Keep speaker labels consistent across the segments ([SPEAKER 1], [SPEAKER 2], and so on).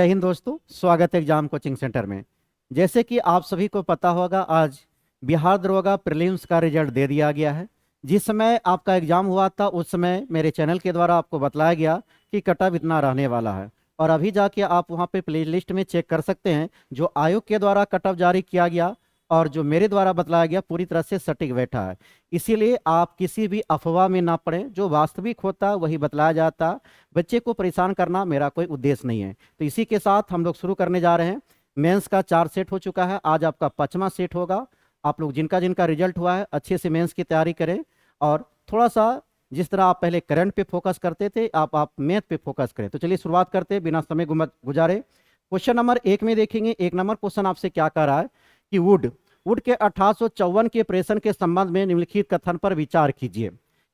[SPEAKER 1] जय हिंद दोस्तों, स्वागत है एग्जाम कोचिंग सेंटर में। जैसे कि आप सभी को पता होगा, आज बिहार दरोगा प्रीलिम्स का रिजल्ट दे दिया गया है। जिस समय आपका एग्जाम हुआ था उस समय मेरे चैनल के द्वारा आपको बताया गया कि कट ऑफ इतना रहने वाला है, और अभी जाके आप वहां पे प्ले लिस्ट में चेक कर सकते हैं। जो आयोग के द्वारा कट ऑफ जारी किया गया और जो मेरे द्वारा बतलाया गया पूरी तरह से सटीक बैठा है। इसीलिए आप किसी भी अफवाह में ना पड़ें, जो वास्तविक होता वही बतलाया जाता। बच्चे को परेशान करना मेरा कोई उद्देश्य नहीं है। तो इसी के साथ हम लोग शुरू करने जा रहे हैं। मेंस का 4 सेट हो चुका है, आज आपका 5वां सेट होगा। आप लोग जिनका जिनका रिजल्ट हुआ है अच्छे से मेंस की तैयारी करें, और थोड़ा सा जिस तरह आप पहले करंट पे फोकस करते थे आप मैथ पे फोकस करें। तो चलिए शुरुआत करते हैं बिना समय गुजारे। क्वेश्चन नंबर 1 में देखेंगे। 1 नंबर क्वेश्चन आपसे क्या कह रहा है कि वुड वुड के 1854 के प्रेषण के संबंध में निम्नलिखित कथन पर विचार कीजिए।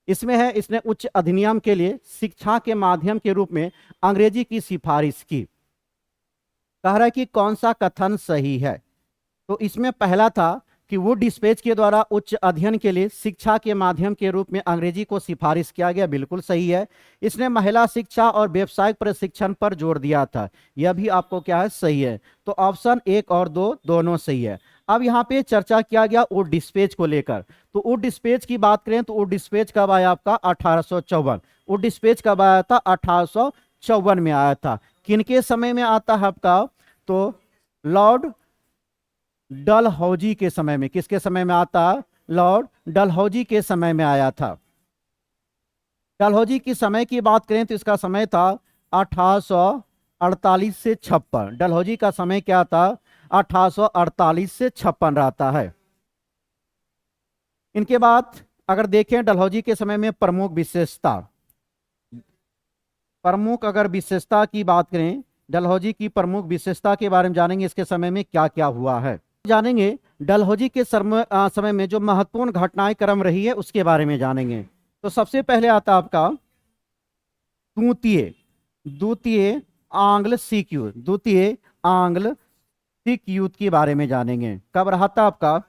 [SPEAKER 1] इसमें है, इसने उच्च अधिनियम के लिए शिक्षा के माध्यम के रूप में अंग्रेजी की सिफारिश की। कह रहा है कि कौन सा कथन सही है। तो इसमें पहला था कि वुड डिस्पेच के द्वारा उच्च अध्ययन के लिए शिक्षा के माध्यम के रूप में अंग्रेजी को सिफारिश किया गया, बिल्कुल सही है। इसने महिला शिक्षा और व्यावसायिक प्रशिक्षण पर जोर दिया था, यह भी आपको क्या है, सही है। तो ऑप्शन 1 और 2 दोनों सही है। अब यहाँ पे चर्चा किया गया वुड डिस्पेच को लेकर। तो वुड डिस्पेच की बात करें तो वुड डिस्पेच कब आया आपका, 1854। वुड डिस्पेच कब आया था, 1854 में आया था। किनके समय में आता है आपका, तो लॉर्ड डलहौजी के समय में। किसके समय में आता, लॉर्ड डलहौजी के समय में आया था। डलहौजी की समय की बात करें तो इसका समय था 1848 से 56। डलहौजी का समय क्या था, 1848 से 56 रहता है। इनके बाद अगर देखें डलहौजी के समय में प्रमुख अगर विशेषता की बात करें, डलहौजी की प्रमुख विशेषता के बारे में जानेंगे। इसके समय में क्या क्या हुआ है जानेंगे। डलहौजी के समय में जो महत्वपूर्ण घटनाएं क्रम रही है उसके बारे में जानेंगे। तो सबसे पहले आता आपका द्वितीय आंग्ल सिख युद्ध। द्वितीय आंग्ल सिख युद्ध के बारे में जानेंगे। कब रहा था आपका,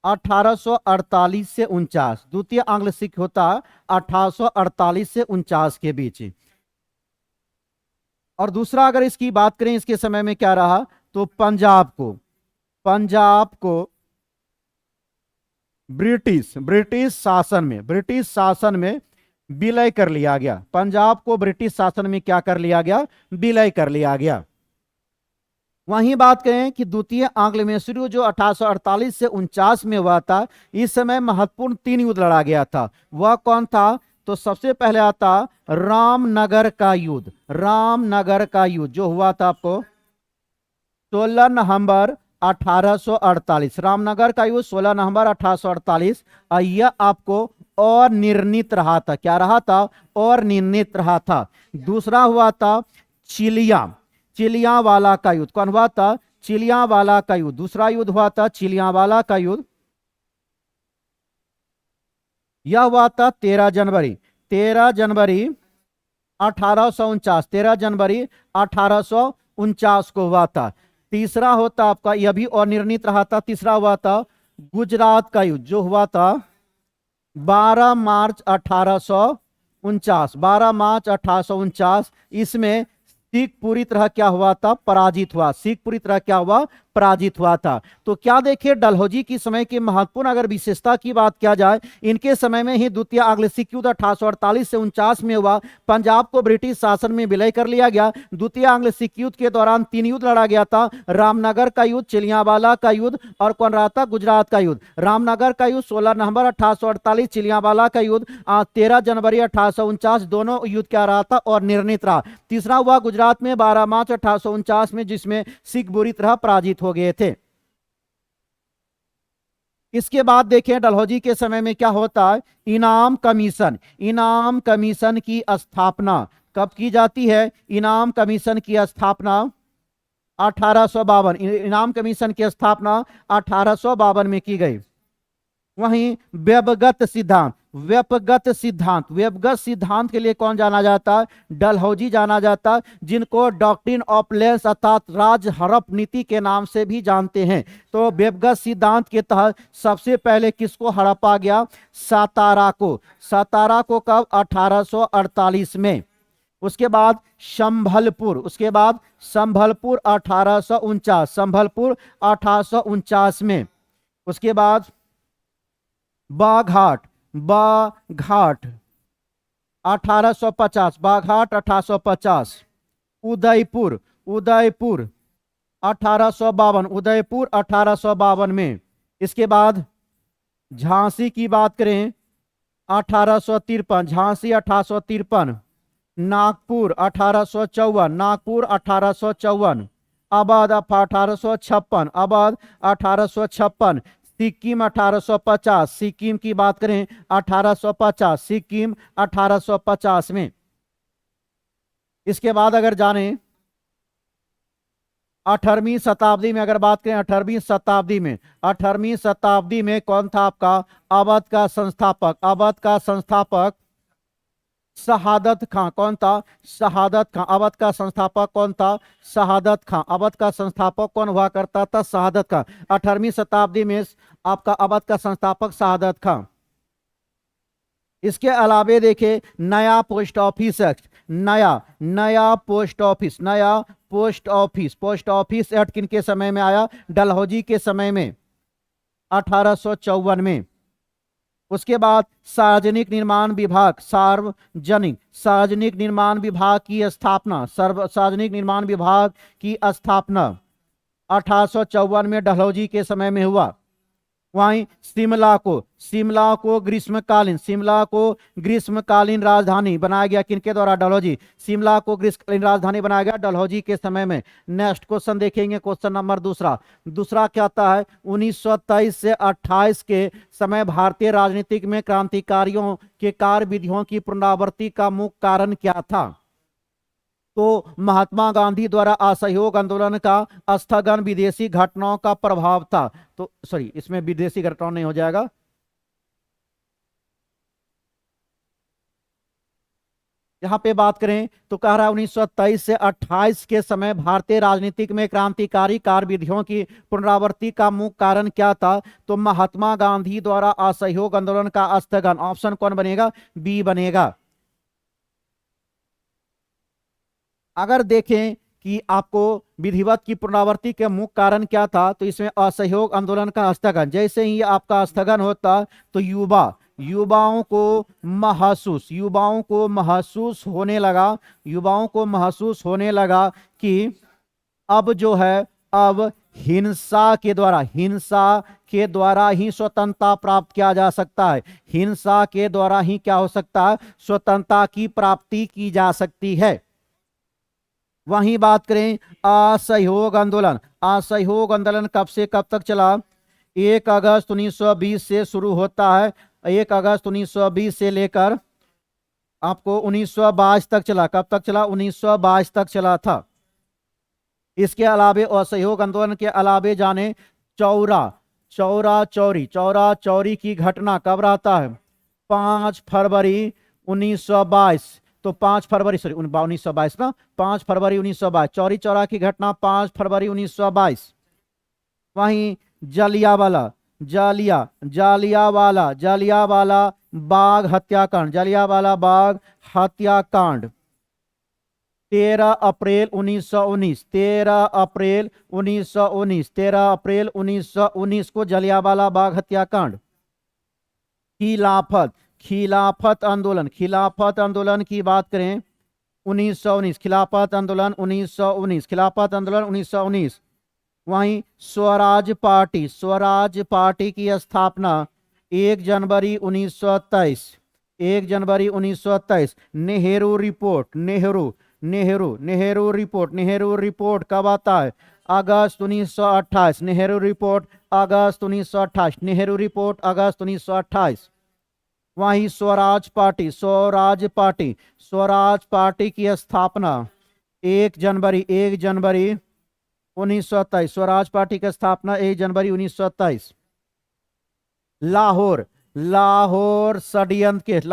[SPEAKER 1] 1848 से 49। द्वितीय आंग्ल सिख होता 1848 से 49 के बीच। और दूसरा अगर इसकी बात करें इसके समय में क्या रहा, तो पंजाब को ब्रिटिश शासन में विलय कर लिया गया। पंजाब को ब्रिटिश शासन में क्या कर लिया गया, विलय कर लिया गया। वहीं बात करें कि द्वितीय आंग्ल में शुरू जो 1848 से 49 में हुआ था, इस समय महत्वपूर्ण 3 युद्ध लड़ा गया था। वह कौन था, तो सबसे पहले आता रामनगर का युद्ध जो हुआ था आपको 16 नवंबर 1848। रामनगर का युद्ध 16 नवंबर 1848। यह आपको और निर्णित रहा था। क्या रहा था, और निर्णित रहा था। दूसरा हुआ था चिलियावाला का युद्ध। कौन हुआ था, चिलियावाला का युद्ध। दूसरा युद्ध हुआ था चिलियावाला का युद्ध। यह हुआ था 13 जनवरी 1849। 13 जनवरी 1849 को हुआ था। तीसरा होता आपका, यह भी और निर्णित रहा था। तीसरा हुआ था गुजरात का युद्ध, जो हुआ था 12 मार्च 1849। 12 मार्च 1849। इसमें सिख पूरी तरह क्या हुआ था, पराजित हुआ था। तो क्या देखिए, डलहौजी की समय की महत्वपूर्ण अगर विशेषता की बात किया जाए, इनके समय में ही द्वितीय आंग्ल सिख युद्ध 1848 से 49 में हुआ। पंजाब को ब्रिटिश शासन में विलय कर लिया गया। द्वितीय आंग्ल सिख युद्ध के दौरान 3 युद्ध लड़ा गया था, रामनगर का युद्ध, चिलियावाला का युद्ध, और कौन रहा था, गुजरात का युद्ध। रामनगर का युद्ध 16 नवंबर 1848, चिलियावाला का युद्ध 13 जनवरी 1849। दोनों युद्ध क्या रहा था, और निर्णित रहा। तीसरा हुआ गुजरात में 12 मार्च 1849 में, जिसमें सिख बुरी तरह पराजित हो गए थे। इसके बाद देखें डलहौजी के समय में क्या होता है, इनाम कमीशन की स्थापना कब की जाती है। इनाम कमीशन की स्थापना 1852। इनाम कमीशन की स्थापना 1852 में की गई। वहीं व्यवगत सिद्धांत के लिए कौन जाना जाता है, डलहौजी जाना जाता, जिनको डॉक्ट्रिन ऑफ लैंड्स अर्थात राज हड़प नीति के नाम से भी जानते हैं। तो व्यवगत सिद्धांत के तहत सबसे पहले किसको हड़पा गया, सातारा को कब, 1848 में। उसके बाद संभलपुर, उसके बाद संभलपुर 1849, संभलपुर 1849 में। उसके बाद बाघाट, बाघाट 1850, बाघाट 1850। उदयपुर, उदयपुर 1852, उदयपुर 1852 में। इसके बाद झांसी की बात करें 1853, झांसी 1853। नागपुर 1854, नागपुर 1854। अवध 1856, अवध 1856। सिक्किम 1850, सिक्किम की बात करें 1850, सिक्किम 1850 में। इसके बाद अगर जाने 18वीं शताब्दी में, अगर बात करें 18वीं शताब्दी में, 18वीं शताब्दी में कौन था आपका अवध का संस्थापक, अवध का संस्थापक शहादत खां। कौन था? शहादत खां। अवध का संस्थापक कौन था? शहादत खां। अवध का संस्थापक कौन हुआ करता था? शहादत खां। 18वीं शताब्दी में आपका अवध का संस्थापक शहादत खां। इसके अलावे देखिए नया पोस्ट ऑफिस एक्ट, नया नया पोस्ट ऑफिस, नया post office, post office act किनके समय में आया? डलहौजी के समय में, 1854 में। उसके बाद सार्वजनिक निर्माण विभाग, सार्वजनिक सार्वजनिक निर्माण विभाग की स्थापना, सार्वजनिक निर्माण विभाग की स्थापना 1854 में डलहौजी के समय में हुआ। वहीं शिमला को ग्रीष्मकालीन, शिमला को ग्रीष्मकालीन राजधानी बनाया गया किनके द्वारा? डलहौजी। शिमला को ग्रीष्मकालीन राजधानी बनाया गया डलहौजी के समय में। नेक्स्ट क्वेश्चन देखेंगे, क्वेश्चन नंबर दूसरा क्या आता है? 1923 से 28 के समय भारतीय राजनीतिक में क्रांतिकारियों के कार्य विधियों की पुनरावृत्ति का मुख्य कारण क्या था? तो महात्मा गांधी द्वारा असहयोग आंदोलन का स्थगन विदेशी घटनाओं का प्रभाव था। तो सॉरी, इसमें विदेशी घटनाओं नहीं हो जाएगा। यहां पे बात करें तो कह रहा है 1923 से 28 के समय भारतीय राजनीतिक में क्रांतिकारी कार्यविधियों की पुनरावृत्ति का मुख्य कारण क्या था? तो महात्मा गांधी द्वारा असहयोग आंदोलन का स्थगन। ऑप्शन कौन बनेगा? बी बनेगा। अगर देखें कि आपको विधिवत की पुनरावृत्ति के मुख्य कारण क्या था, तो इसमें असहयोग आंदोलन का स्थगन। जैसे ही आपका स्थगन होता तो युवाओं को महसूस होने लगा कि अब जो है, अब हिंसा के द्वारा ही स्वतंत्रता प्राप्त किया जा सकता है। हिंसा के द्वारा ही क्या हो सकता है? स्वतंत्रता की प्राप्ति की जा सकती है। वहीं बात करें असहयोग आंदोलन, असहयोग आंदोलन कब से कब तक चला? 1 अगस्त 1920 से शुरू होता है। 1 अगस्त 1920 से लेकर आपको 1922 तक चला। कब तक चला? 1922 तक चला था। इसके अलावे असहयोग आंदोलन के अलावे जाने चौरा चौरी की घटना कब रहता है? 5 फरवरी 1922। तो 5 फरवरी 1922 ना, 5 फरवरी 1922 चौरी चौरा की घटना 5 फरवरी 1922। वहीं जालियावाला बाग हत्याकांड, जालियावाला बाग हत्याकांड 13 अप्रैल 1919, 13 अप्रैल 1919, 13 अप्रैल 1919 को जालियावाला बाग हत्याकांड। खिलाफत आंदोलन की बात करें 1919, खिलाफत आंदोलन 1919। वहीं स्वराज पार्टी की स्थापना 1 जनवरी 1923, 1 जनवरी 1923। नेहरू रिपोर्ट कब आता है? अगस्त 1928। नेहरू रिपोर्ट अगस्त 1928, नेहरू रिपोर्ट अगस्त 1928। वहीं स्वराज पार्टी की स्थापना 1 जनवरी 1927। स्वराज पार्टी की स्थापना 1 जनवरी 1927। लाहौर षड्यंत्र केस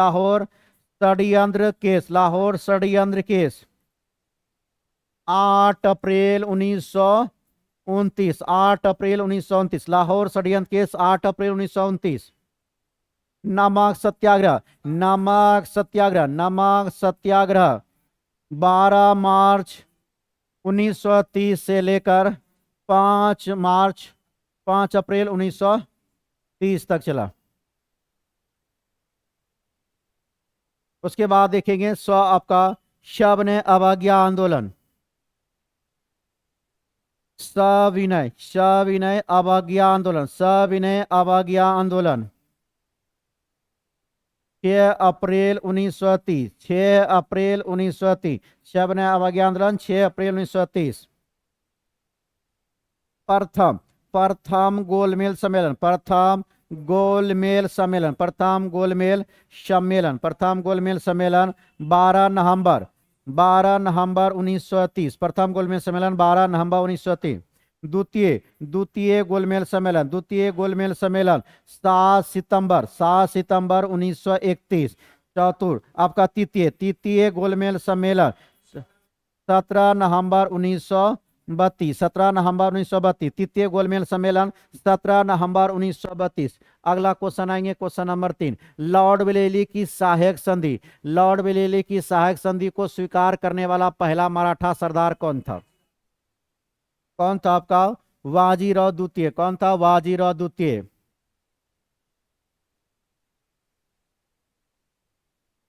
[SPEAKER 1] 8 अप्रैल 1929, 8 अप्रैल 1929। लाहौर षड्यंत्र केस 8 अप्रैल 1929। नमक सत्याग्रह 12 मार्च 1930 से लेकर 5 अप्रैल 1930 तक चला। उसके बाद देखेंगे आपका सविनय अवज्ञा आंदोलन। सविनय अवज्ञा आंदोलन, सविनय अवज्ञा आंदोलन 6 अप्रैल 1930, 6 अप्रैल 1930, सविनय अवज्ञा आंदोलन 6 अप्रैल 1930। प्रथम प्रथम गोलमेल सम्मेलन, प्रथम गोलमेल सम्मेलन, प्रथम गोलमेल सम्मेलन, प्रथम गोलमेल सम्मेलन 12 नवंबर 1930, प्रथम गोलमेल सम्मेलन 12 नवंबर 1930। द्वितीय गोलमेल सम्मेलन, द्वितीय गोलमेल सम्मेलन 7 सितंबर 1931। चतुर्थ आपका तृतीय गोलमेल सम्मेलन 17 नवंबर 1932, 17 नवंबर 1932, तृतीय गोलमेल सम्मेलन 17 नवंबर 1932। अगला क्वेश्चन आएंगे, क्वेश्चन नंबर 3, लॉर्ड विलेली की सहायक संधि। लॉर्ड विलेली की सहायक संधि को स्वीकार करने वाला पहला मराठा सरदार कौन था? कौन था आपका? बाजीराव द्वितीय। कौन था? बाजीराव द्वितीय।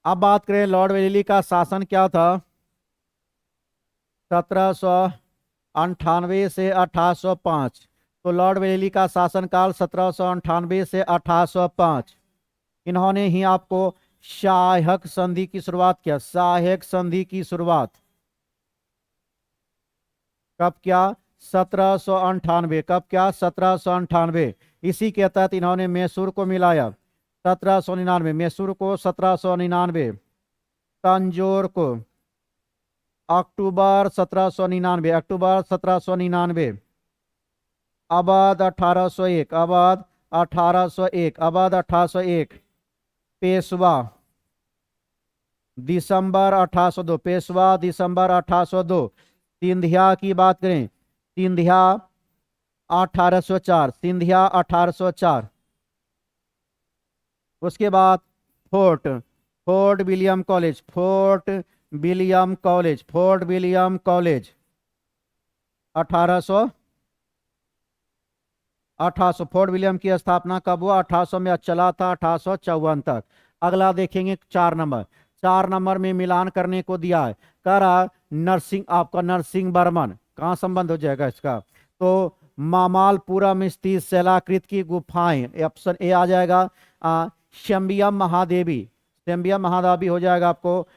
[SPEAKER 1] अब बात करें लॉर्ड विलेली का शासन क्या था। 1798 से 1805। तो लॉर्ड विलेली का शासनकाल 1798 से 1805। इन्होंने ही आपको सहायक संधि की शुरुआत किया। सहायक संधि की शुरुआत कब क्या? 1798। कब क्या? 1798। इसी के तहत इन्होंने मैसूर को मिलाया 1799, मैसूर को 1799, तंजौर को अक्टूबर 1799, अक्टूबर 1799, अवध 1801, अवध 1801, अवध 1801, पेशवा दिसंबर 1802, पेशवा दिसंबर 1802। सिंधिया की बात करें, सिंधिया 1804, सिंधिया 1804। उसके बाद fort William college, fort William college, fort William college 1800, fort William की स्थापना कब हुआ? 1800 में चला था 1854 तक। अगला देखेंगे 4 नंबर, 4 नंबर में मिलान करने को दिया है। कह रहा नरसिंह, आपका नरसिंह बर्मन, कहाँ संबंध हो जाएगा इसका? तो मामालपुरम स्थित शैलाकृत की गुफाएं, ऑप्शन ए आ जाएगा। शंबियम महादेवी, शंबियम महादेवी हो जाएगा आपको।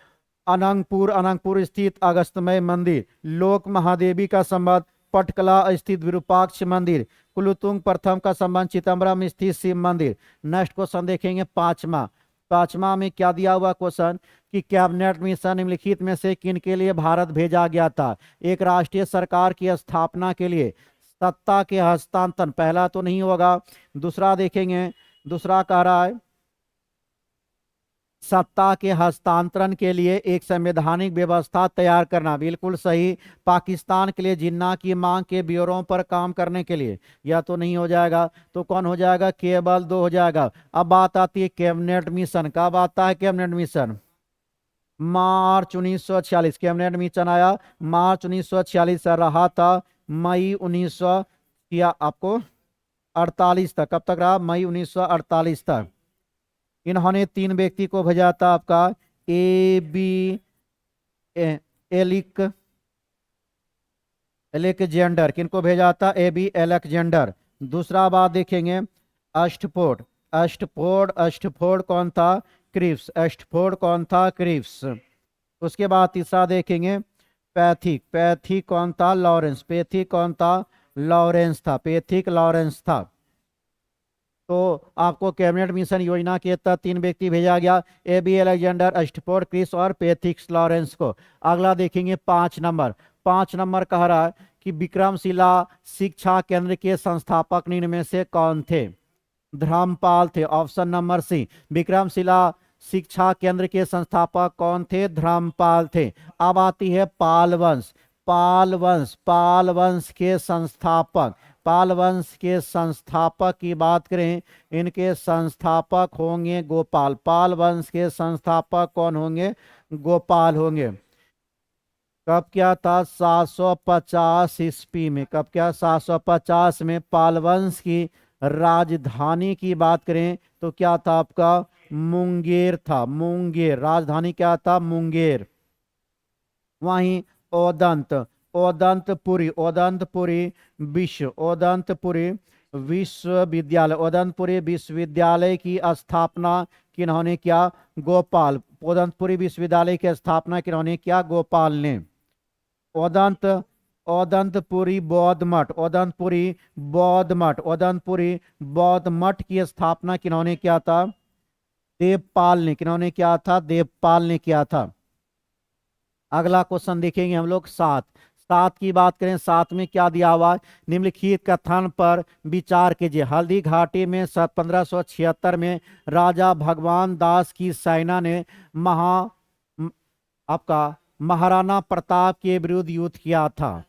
[SPEAKER 1] अनंगपुर स्थित अगस्तमय मंदिर, लोक महादेवी का संबंध पटकला स्थित विरूपाक्ष मंदिर, कुलुतुंग प्रथम का संबंध चिदम्बरम स्थित शिव मंदिर। नेक्स्ट क्वेश्चन देखेंगे 5वां में क्या दिया हुआ क्वेश्चन कि कैबिनेट मिशन निम्नलिखित में से किन के लिए भारत भेजा गया था? एक राष्ट्रीय सरकार की स्थापना के लिए, सत्ता के हस्तांतरण, पहला तो नहीं होगा। दूसरा देखेंगे, दूसरा कह रहा है सत्ता के हस्तांतरण के लिए एक संवैधानिक व्यवस्था तैयार करना, बिल्कुल सही। पाकिस्तान के लिए जिन्ना की मांग के ब्यूरो पर काम करने के लिए, यह तो नहीं हो जाएगा। तो कौन हो जाएगा? केवल 2 हो जाएगा। अब बात आती है कैबिनेट मिशन। कब आता है कैबिनेट मिशन? मार्च 1946 कैबिनेट मिशन आया, मार्च 1946 से रहा था मई 1900 या आपको 48 तक। कब तक रहा? मई 1948 तक। इन्होंने 3 व्यक्ति को भेजा था आपका ए बी एलेक्जेंडर, किनको भेजा था? A B Alexander. दूसरा बात देखेंगे अष्टफोर्ड, अष्टफोर्ड कौन था? क्रिप्स, अष्टफोर्ड कौन था? क्रिप्स। उसके बाद तीसरा देखेंगे पैथिक कौन था? लॉरेंस, पैथिक कौन था? लॉरेंस था, पैथिक लॉरेंस था। तो आपको कैबिनेट मिशन योजना के तहत 3 व्यक्ति भेजा गया, ए बी एलेक्जेंडर, अष्टफोर्ड, क्रिस और पैथिक लॉरेंस को। अगला देखेंगे 5 नंबर। 5 नंबर कह रहा है कि विक्रमशिला शिक्षा केंद्र के संस्थापक निम्न में से कौन थे? धर्मपाल थे, ऑप्शन नंबर सी। विक्रमशिला शिक्षा केंद्र के संस्थापक कौन थे? धर्मपाल थे। अब आती है पाल वंश, पाल वंश के संस्थापक, पाल वंश के संस्थापक की बात करें, इनके संस्थापक होंगे गोपाल। पाल वंश के संस्थापक कौन होंगे? गोपाल होंगे। कब क्या था? 750 ईस्वी में। कब क्या? 750 में पालवंश की राजधानी की बात करें तो क्या था आपका? मुंगेर था। मुंगेर राजधानी क्या था? मुंगेर। वहीं ओदंत, ओदंतपुरी विश्वविद्यालय, ओदंतपुरी विश्वविद्यालय की स्थापना किन्होंने किया? गोपाल। ओदंतपुरी विश्वविद्यालय की स्थापना किन्होंने किया? गोपाल ने। ओदंत ओदंतपुरी बौद्ध मठ, ओदंतपुरी बौद्ध मठ की स्थापना किन्होंने किया था? देवपाल ने। किन्होंने किया था? देवपाल ने किया था। अगला क्वेश्चन देखेंगे हम लोग। सात। सात की बात करें, सात में क्या दिया हुआ है? निम्नलिखित कथन पर विचार कीजिए। हल्दी घाटी में 1576 में राजा भगवान दास की सेना ने म- आपका महाराणा प्रताप के विरुद्ध युद्ध किया था।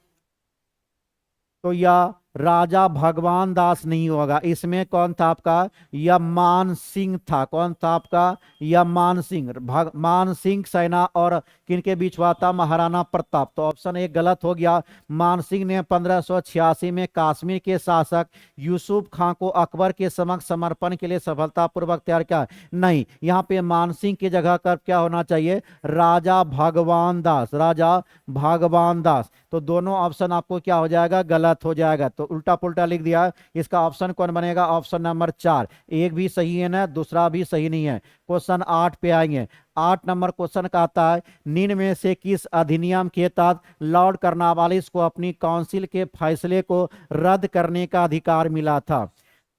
[SPEAKER 1] तो यह राजा भगवान दास नहीं होगा, इसमें कौन था आपका? यह मान सिंह था। कौन था आपका? यह मान सिंह। मान सिंह सेना और किनके बीच हुआ था? महाराणा प्रताप। तो ऑप्शन एक गलत हो गया। मान सिंह ने 1586 में कश्मीर के शासक यूसुफ खां को अकबर के समक्ष समर्पण के लिए सफलतापूर्वक तैयार किया। नहीं, यहाँ पे मान सिंह की जगह कर क्या होना चाहिए? राजा भगवान दास। राजा भगवान दास। तो दोनों ऑप्शन आपको क्या हो जाएगा? गलत हो जाएगा। तो उल्टा पुल्टा लिख दिया। इसका ऑप्शन कौन बनेगा? Option number 4। एक भी सही है ना, दूसरा भी सही नहीं है। क्वेश्चन 8 पे आएंगे। 8 नंबर क्वेश्चन का आता है, निम्न में से किस अधिनियम के तहत लॉर्ड कार्नवालिस को अपनी काउंसिल के फैसले को रद्द करने का अधिकार मिला था?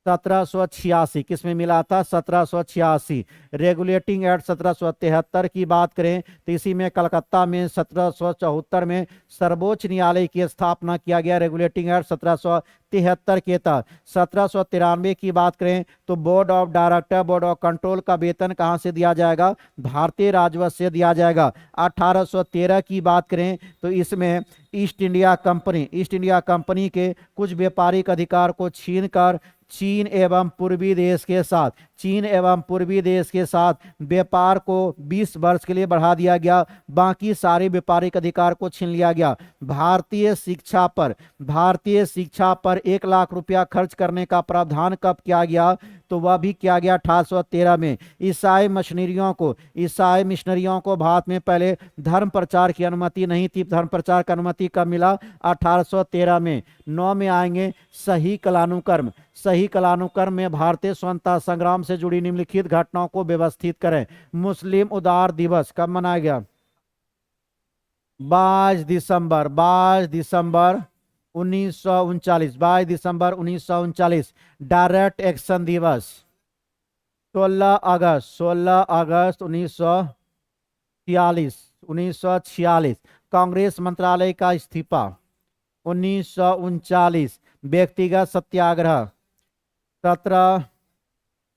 [SPEAKER 1] 1786। किसमें मिला था? 1786। रेगुलेटिंग एक्ट 1773 की बात करें तो इसी में कलकत्ता में 1774 में सर्वोच्च न्यायालय की स्थापना किया गया। रेगुलेटिंग एक्ट 1773 के तहत। 1793 की बात करें तो board of director, board of control का वेतन कहां से दिया जाएगा? भारतीय राजस्व से दिया जाएगा। 1813 की बात करें तो इसमें ईस्ट इंडिया कंपनी के कुछ व्यापारिक अधिकार को छीनकर चीन एवं पूर्वी देश के साथ व्यापार को 20 वर्ष के लिए बढ़ा दिया गया। बाकी सारे व्यापारिक अधिकार को छीन लिया गया। भारतीय शिक्षा पर 1 लाख रुपया खर्च करने का प्रावधान कब किया गया? तो वह भी किया गया 1813 में। ईसाई मिशनरियों को भारत में पहले धर्म प्रचार की अनुमति नहीं थी। धर्म प्रचार की अनुमति कब मिला? 1813 में। 9 में आएंगे सही कलानुक्रम। सही कलानुक्रम में भारतीय स्वतंत्रता संग्राम से जुड़ी निम्नलिखित घटनाओं को व्यवस्थित करें। मुस्लिम उदार दिवस कब मनाया गया? 22 दिसंबर 1939। 22 दिसंबर 1939। डायरेक्ट एक्शन दिवस 16 अगस्त 1946। कांग्रेस मंत्रालय का इस्तीफा 1939। व्यक्तिगत सत्याग्रह 17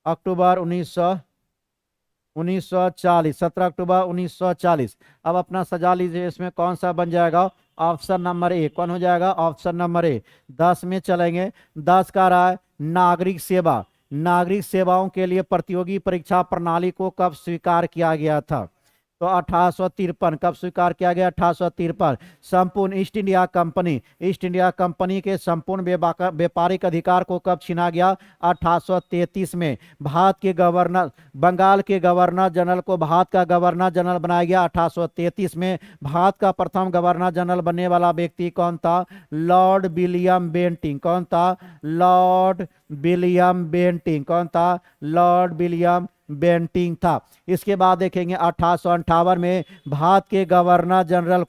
[SPEAKER 1] अक्टूबर 1940। 17 अक्टूबर 1940। अब अपना सजा लीजिए, इसमें कौन सा बन जाएगा? Option number A. कौन हो जाएगा? Option number A. 10 में चलेंगे। 10 का रहा है नागरिक सेवा। नागरिक सेवाओं के लिए प्रतियोगी परीक्षा प्रणाली को कब स्वीकार किया गया था? तो 1853। कब स्वीकार किया गया? 1853। संपूर्ण ईस्ट इंडिया कंपनी के संपूर्ण व्यापारिक अधिकार को कब छीना गया? 1833 में। बंगाल के गवर्नर जनरल को भारत का गवर्नर जनरल बनाया गया 1833 में। भारत का प्रथम गवर्नर जनरल बनने वाला व्यक्ति कौन था? Lord William Bentinck. कौन था? Lord William Bentinck. कौन था? लॉर्ड विलियम बेंटिंक था। इसके बाद देखेंगे 1858 में भारत के गवर्नर जनरल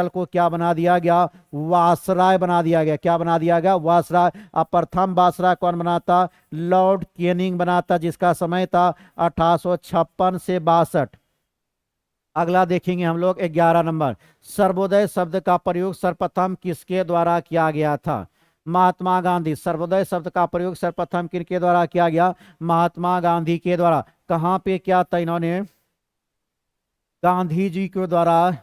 [SPEAKER 1] को क्या बना दिया गया? वासराय बना दिया गया। क्या बना दिया गया? वासराय। अब प्रथम वासराय कौन बनाता? लॉर्ड कैनिंग बनाता, जिसका समय था 1856 से 62। अगला देखेंगे हम लोग 11 नंबर। सर्वोदय शब्द का प्रयोग सर्वप्रथम किसके द्वारा किया गया था? महात्मा गांधी। सर्वोदय शब्द का प्रयोग सर्वप्रथम किनके द्वारा किया गया? महात्मा गांधी के द्वारा। कहां पे किया था इन्होंने? गांधी जी के द्वारा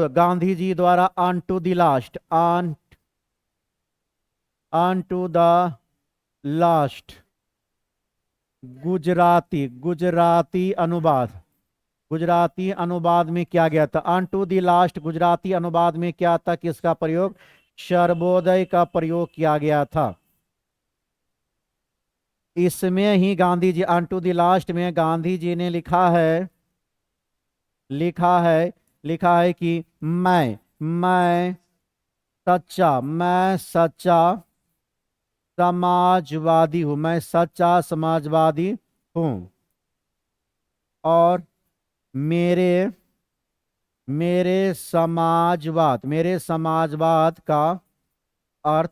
[SPEAKER 1] गांधी जी द्वारा unto the last, unto the last Gujarati अनुवाद। गुजराती अनुवाद में क्या गया था? Unto the last Gujarati अनुवाद में क्या था? किसका प्रयोग? सर्वोदय का प्रयोग किया गया था। इसमें ही गांधी जी, अन टू द लास्ट में गांधी जी ने लिखा है, लिखा है, लिखा है कि मैं सच्चा समाजवादी हूं, मैं सच्चा समाजवादी हूं। और मेरे मेरे समाजवाद का अर्थ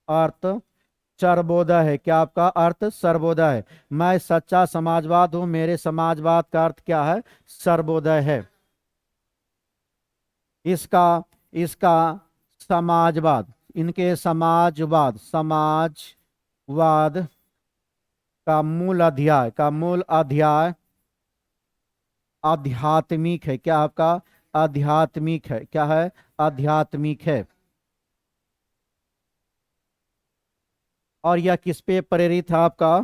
[SPEAKER 1] अर्थ सर्वोदय है। क्या आपका अर्थ? सर्वोदय है। मैं सच्चा समाजवाद हूं, मेरे समाजवाद का अर्थ क्या है? सर्वोदय है। इसका इसका समाजवाद, इनके समाजवाद का मूल अध्याय आध्यात्मिक है। क्या आपका? आध्यात्मिक है। क्या है? आध्यात्मिक है। और यह किस पे प्रेरित है आपका?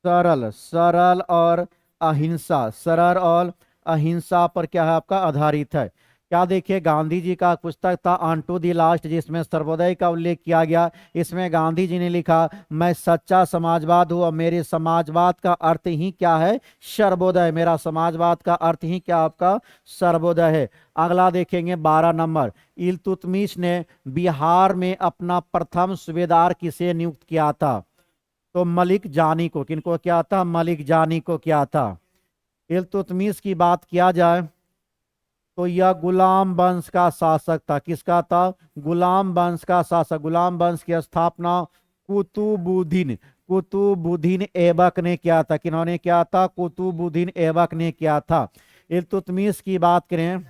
[SPEAKER 1] सरल सरल और अहिंसा, सरल और अहिंसा पर क्या है आपका? आधारित है। क्या देखिए, गांधी जी का पुस्तक था ऑन टू दी लास्ट, जिसमें सर्वोदय का उल्लेख किया गया। इसमें गांधी जी ने लिखा, मैं सच्चा समाजवाद हूँ और मेरे समाजवाद का अर्थ ही क्या है? सर्वोदय। मेरा समाजवाद का अर्थ ही क्या आपका? सर्वोदय है। अगला देखेंगे 12 नंबर। इल्तुतमिश ने बिहार में अपना प्रथम सूबेदार किसे नियुक्त किया था? तो मलिक जानी को। किनको क्या था? मलिक जानी को क्या था? इल्तुतमिश की बात किया जाए तो यह गुलाम वंश का शासक था। किसका था? गुलाम वंश का शासक। गुलाम वंश की स्थापना कुतुबुद्दीन ऐबक ने किया था। किन्होंने किया था? कुतुबुद्दीन ऐबक ने किया था। इल्तुतमिश की बात करें,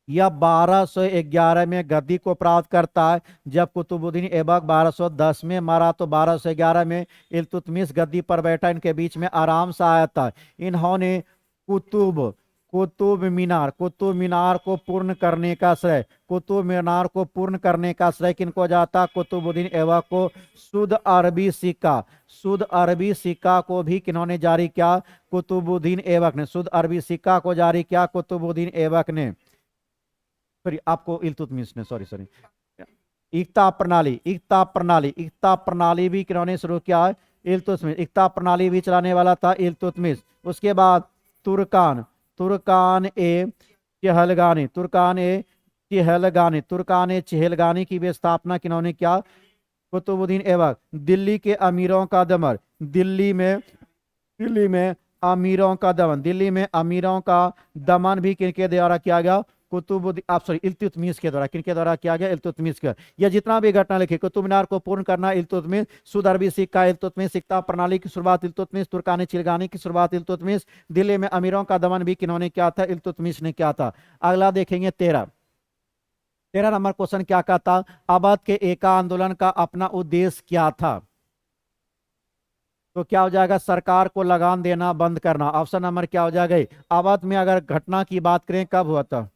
[SPEAKER 1] यह 1211 में गद्दी को प्राप्त करता है। जब कुतुबुद्दीन ऐबक 1210 में मरा तो 1211 में इल्तुतमिश गद्दी पर बैठा। इनके बीच में आराम से आया था। इन्होंने कुतुब कुतुब मीनार को पूर्ण करने का श्रेय, कुतुब मीनार को पूर्ण करने का श्रेय किनको जाता? कुतुबुद्दीन ऐबक को। शुद्ध अरबी सिक्का को भी किन्होंने जारी किया? कुतुबुद्दीन ऐबक ने। शुद्ध अरबी सिक्का को जारी किया कुतुबुद्दीन ऐबक ने। सॉरी, आपको इल्तुतमिश ने, सॉरी सॉरी। एकता प्रणाली भी किन्होंने शुरू किया है? इल्तुतमिश। एकता प्रणाली भी चलाने वाला था इल्तुतमिश। उसके बाद तुर्कान तुर्कान ए चहलगानी की भी स्थापना किन्होंने किया? कुतुबुद्दीन ऐबक। दिल्ली में अमीरों का दमन भी किनके द्वारा किया गया? इल्तुतमिश के द्वारा। किनके द्वारा किया गया? इल्तुतमिश का। यह जितना भी घटना लिखी, कुतुब मीनार को पूर्ण करना इल्तुतमिश, शुद्ध अरबी सिक्का इल्तुतमिश, सिक्का प्रणाली की शुरुआत इल्तुतमिश, तुर्कानी चिलगानी की शुरुआत इल्तुतमिश, दिल्ली में अमीरों का दमन भी किन्होंने किया था? इल्तुतमिश ने किया था। अगला देखेंगे 13 नंबर क्वेश्चन क्या कहता? अवध के एका आंदोलन का अपना उद्देश्य क्या था? तो क्या हो जाएगा? सरकार को लगान देना बंद करना। ऑप्शन नंबर क्या हो जाएगा? अवध में अगर घटना की बात करें, कब हुआ था?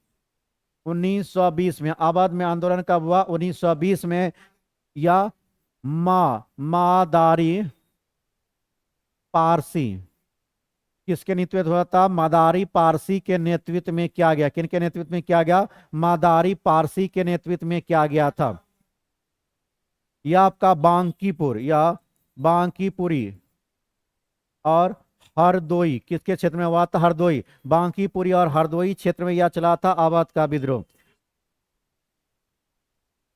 [SPEAKER 1] 1920 में। अवध में आंदोलन कब हुआ? 1920 में। या मादारी पारसी किसके नेतृत्व हुआ था? मादारी पारसी के नेतृत्व में किया गया। किनके नेतृत्व में किया गया? मादारी पारसी के नेतृत्व में किया गया था। यह आपका बांकीपुरी और हरदोई किसके क्षेत्र में हुआ था? हरदोई। बांकीपुरी और हरदोई क्षेत्र में यह चला था अवध का विद्रोह।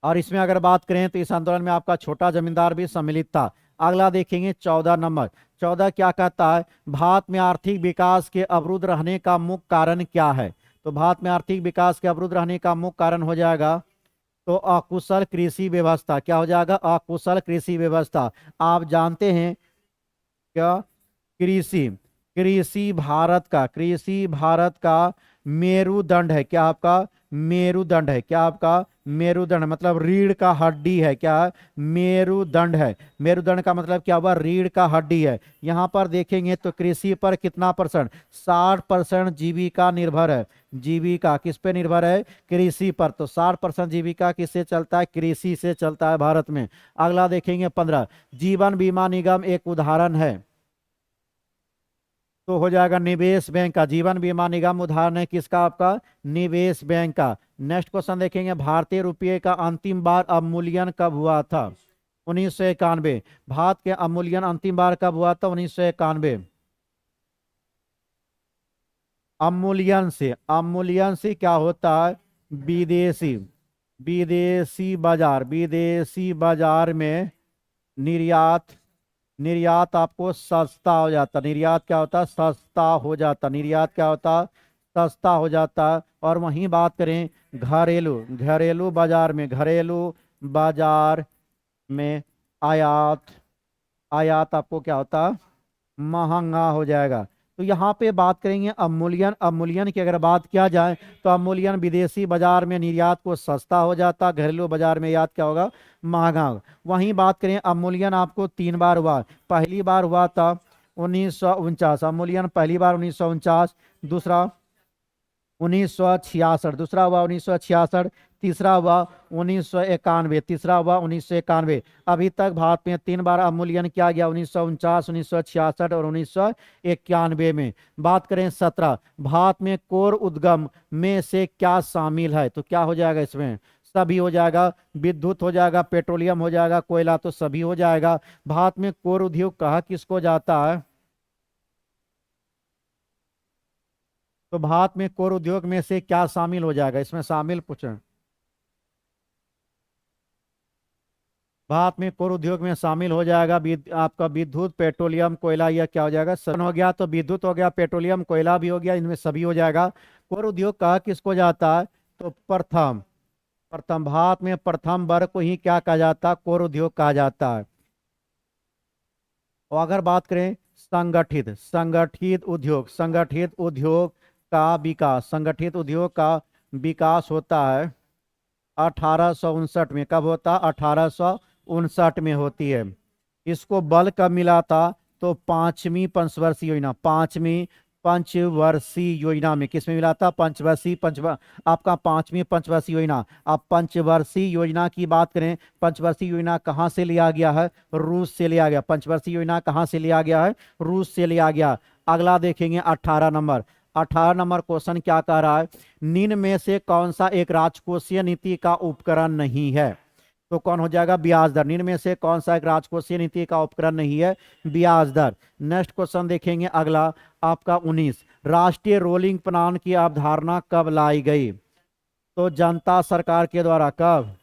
[SPEAKER 1] और इसमें अगर बात करें तो इस आंदोलन में आपका छोटा जमींदार भी सम्मिलित था। अगला देखेंगे 14 नंबर। 14 क्या कहता है? भारत में आर्थिक विकास के अवरुद्ध रहने का मुख्य कारण क्या है? तो भारत में आर्थिक विकास के अवरुद्ध रहने का मुख्य कारण हो जाएगा तो अकुशल कृषि व्यवस्था। क्या हो जाएगा? अकुशल कृषि व्यवस्था। आप जानते हैं क्या? कृषि कृषि भारत का मेरुदंड है। क्या आपका? मेरुदंड है। क्या आपका? मेरुदंड मतलब रीढ़ का हड्डी है। क्या है? मेरुदंड है। मेरुदंड का मतलब क्या हुआ? रीढ़ का हड्डी है। यहाँ पर देखेंगे तो कृषि पर कितना परसेंट? 60% जीविका निर्भर है। जीविका किस पे निर्भर है? कृषि पर। तो 60% जीविका किससे चलता है? कृषि से चलता है भारत में। अगला देखेंगे 15। जीवन बीमा निगम एक उदाहरण है। तो हो जाएगा निवेश बैंक का। जीवन बीमा निगम उदाहरण है किसका? आपका निवेश बैंक का। नेक्स्ट क्वेश्चन देखेंगे, भारतीय रुपये का अंतिम बार अवमूल्यन कब हुआ था? 1991। भारत के अवमूल्यन अंतिम बार कब हुआ था? 1991। अवमूल्यन से क्या होता है? विदेशी विदेशी बाजार में निर्यात निर्यात आपको सस्ता हो जाता। निर्यात क्या होता? सस्ता हो जाता। निर्यात क्या होता? सस्ता हो जाता। और वहीं बात करें घरेलू घरेलू बाजार में आयात आयात आपको क्या होता? महंगा हो जाएगा। तो यहाँ पे बात करेंगे अवमूल्यन की अगर बात किया जाए तो अवमूल्यन विदेशी बाजार में निर्यात को सस्ता हो जाता, घरेलू बाजार में याद क्या होगा? महंगा होगा। वहीं बात करें अवमूल्यन आपको 3 बार हुआ। पहली बार हुआ था 1949, अवमूल्यन पहली बार 1949। दूसरा 1966, दूसरा हुआ 1966। तीसरा हुआ 1991, तीसरा हुआ 1991। अभी तक भारत में 3 बार अवमूल्यन किया गया, 1949, 1966 और 1991 में। बात करें 17, भारत में कोर उद्गम में से क्या शामिल है? तो क्या हो जाएगा इसमें? सभी हो जाएगा। विद्युत हो जाएगा, पेट्रोलियम हो जाएगा, कोयला, तो सभी हो जाएगा। भारत में कोर उद्योग कहा किसको जाता है? तो भारत में कोर उद्योग में से क्या शामिल हो जाएगा इसमें? शामिल पूछें। भारत में कोर उद्योग में शामिल हो जाएगा आपका विद्युत, पेट्रोलियम, कोयला। यह क्या हो जाएगा? सन हो गया। तो विद्युत हो गया, पेट्रोलियम, कोयला भी हो गया, इनमें सभी हो जाएगा। कोर उद्योग कहा किसको जाता है? तो प्रथम प्रथम भारत में प्रथम वर्ग को ही क्या कहा जाता है? कोर उद्योग कहा जाता है। और अगर बात करें संगठित उद्योग का विकास होता है 1859 में। कब होता? 1859 में होती है। इसको बल कब मिला था? तो पांचवी पंचवर्षीय योजना में। किस में मिला था? आपका पांचवी पंचवर्षीय योजना। अब पंचवर्षीय योजना की बात करें, पंचवर्षीय योजना कहाँ से लिया गया है? रूस से लिया गया। पंचवर्षीय योजना कहाँ से लिया गया है? रूस से लिया गया। अगला देखेंगे 18 नंबर। 18 नंबर क्वेश्चन क्या कह रहा है? निम्न में से कौन सा एक राजकोषीय नीति का उपकरण नहीं है? तो कौन हो जाएगा? ब्याज दर। निम्न में से कौन सा एक राजकोषीय नीति का उपकरण नहीं है? ब्याज दर। नेक्स्ट क्वेश्चन देखेंगे अगला आपका 19, राष्ट्रीय रोलिंग प्लान की अवधारणा कब लाई गई? तो जनता सरकार के द्वारा। कब?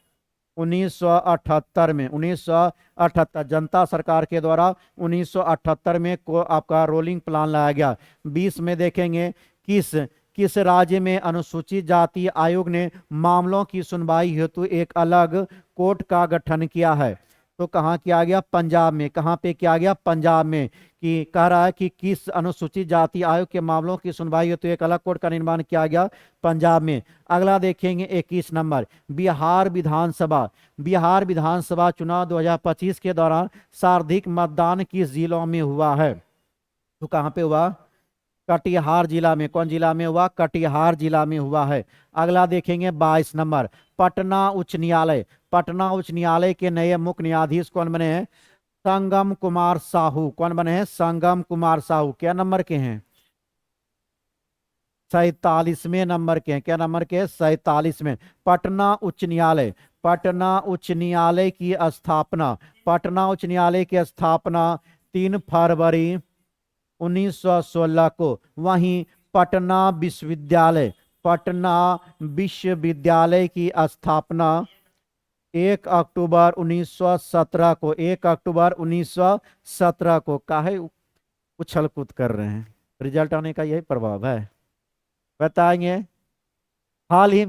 [SPEAKER 1] 1978 में। 1978 जनता सरकार के द्वारा 1978 में को आपका रोलिंग प्लान लाया गया। 20 में देखेंगे किस किस राज्य में अनुसूचित जाति आयोग ने मामलों की सुनवाई हेतु एक अलग कोर्ट का गठन किया है? तो कहाँ किया गया? पंजाब में। कहाँ पे किया गया? पंजाब में। कि कह रहा है कि किस अनुसूचित जाति आयोग के मामलों की सुनवाई हेतु एक अलग कोर्ट का निर्माण किया गया? पंजाब में। अगला देखेंगे 21 नंबर, बिहार विधानसभा चुनाव 2025 के दौरान सर्वाधिक मतदान किस जिलों में हुआ है? तो कहाँ पे हुआ? कटिहार जिला में। कौन जिला में हुआ? कटिहार जिला में हुआ है। अगला देखेंगे 22 नंबर, पटना उच्च न्यायालय के नए मुख्य न्यायाधीश कौन बने हैं? संगम कुमार साहू। कौन बने हैं? संगम कुमार साहू। क्या नंबर के हैं? 47वें नंबर के हैं। क्या नंबर के? 47 में। पटना उच्च न्यायालय की स्थापना 3 फरवरी 1916 को। वहीं पटना विश्वविद्यालय की स्थापना 1 अक्टूबर 1917 को। 1 अक्टूबर 1917 को। काहे उछल कूद कर रहे हैं? रिजल्ट आने का यही प्रभाव है। बताएंगे। हाल ही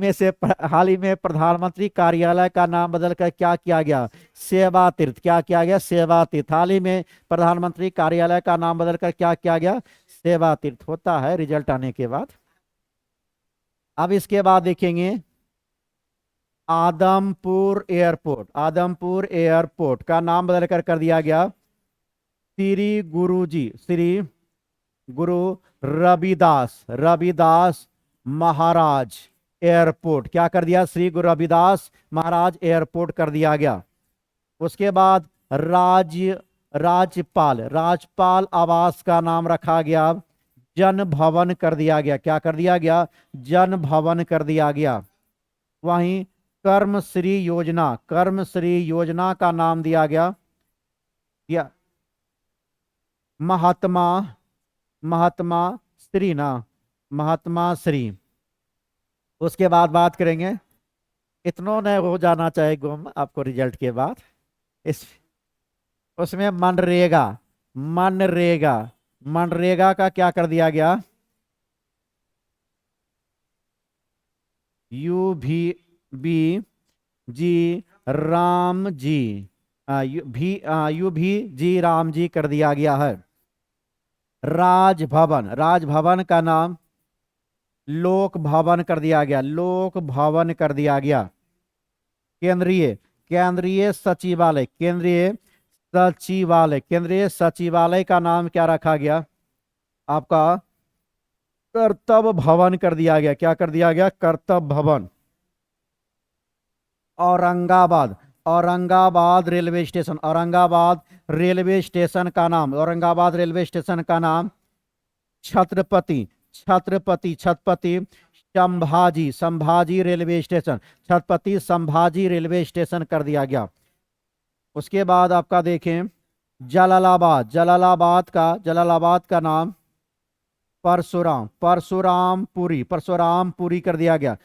[SPEAKER 1] में प्रधानमंत्री कार्यालय का नाम बदलकर क्या किया गया? सेवा तीर्थ। क्या किया गया? सेवा तीर्थ। हाल ही में प्रधानमंत्री कार्यालय का नाम बदलकर क्या किया गया? सेवा तीर्थ। होता है रिजल्ट आने के बाद। अब इसके बाद देखेंगे आदमपुर एयरपोर्ट का नाम बदलकर कर दिया गया श्री गुरु रविदास महाराज एयरपोर्ट। क्या कर दिया? श्री गुरु रविदास महाराज एयरपोर्ट कर दिया गया। उसके बाद राजपाल आवास का नाम रखा गया जन भवन कर दिया गया। क्या कर दिया गया? जन भवन कर दिया गया। वहीं कर्मश्री योजना, कर्मश्री योजना का नाम दिया गया या महात्मा, महात्मा श्री ना, महात्मा श्री। उसके बाद बात करेंगे, इतनों ने हो जाना चाहिए गुम आपको रिजल्ट के बाद। इस उसमें मनरेगा, मनरेगा, मनरेगा का क्या कर दिया गया? यू भी बी जी राम जी, यू भी जी राम जी कर दिया गया है। राजभवन, राजभवन का नाम लोक भवन कर दिया गया, लोक भवन कर दिया गया। केंद्रीय, केंद्रीय सचिवालय, केंद्रीय सचिवालय, केंद्रीय सचिवालय का नाम क्या रखा गया आपका? कर्तव्य भवन कर दिया गया। क्या कर दिया गया? कर्तव्य भवन। Aurangabad, Aurangabad railway station, Aurangabad railway station का नाम, औरंगाबाद रेलवे स्टेशन का नाम Chhatrapati, Chhatrapati, Chhatrapati Sambhaji, Sambhaji railway station, Chhatrapati Sambhaji railway station कर दिया गया। उसके बाद आपका देखें जलालाबाद, जलालाबाद का नाम परशुराम, परशुरामपुरी, परशुरामपुरी कर दिया गया।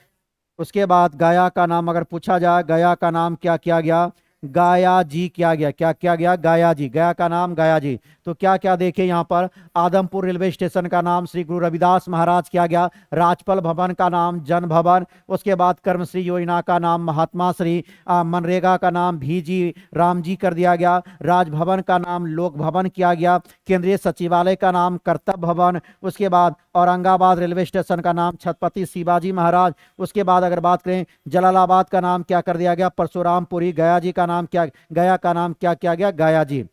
[SPEAKER 1] उसके बाद गया का नाम अगर पूछा जाए, गया का नाम क्या किया गया? गाया जी किया गया। क्या किया गया? गाया जी, गया का नाम गाया जी। तो क्या क्या देखे यहाँ पर? आदमपुर रेलवे स्टेशन का नाम श्री गुरु रविदास महाराज किया गया। राजपल भवन का नाम जन भवन। उसके बाद कर्मश्री योजना का नाम महात्मा श्री, मनरेगा का नाम भीजी राम जी कर दिया गया। राजभवन का नाम लोक भवन किया गया। केंद्रीय सचिवालय का नाम कर्तव्य भवन। उसके बाद औरंगाबाद रेलवे स्टेशन का नाम छत्रपति शिवाजी महाराज। उसके बाद अगर बात करें जलालाबाद का नाम क्या कर दिया गया? परशुरामपुरी। गया जी का नाम क्या, गया का नाम क्या किया गया? गया जी।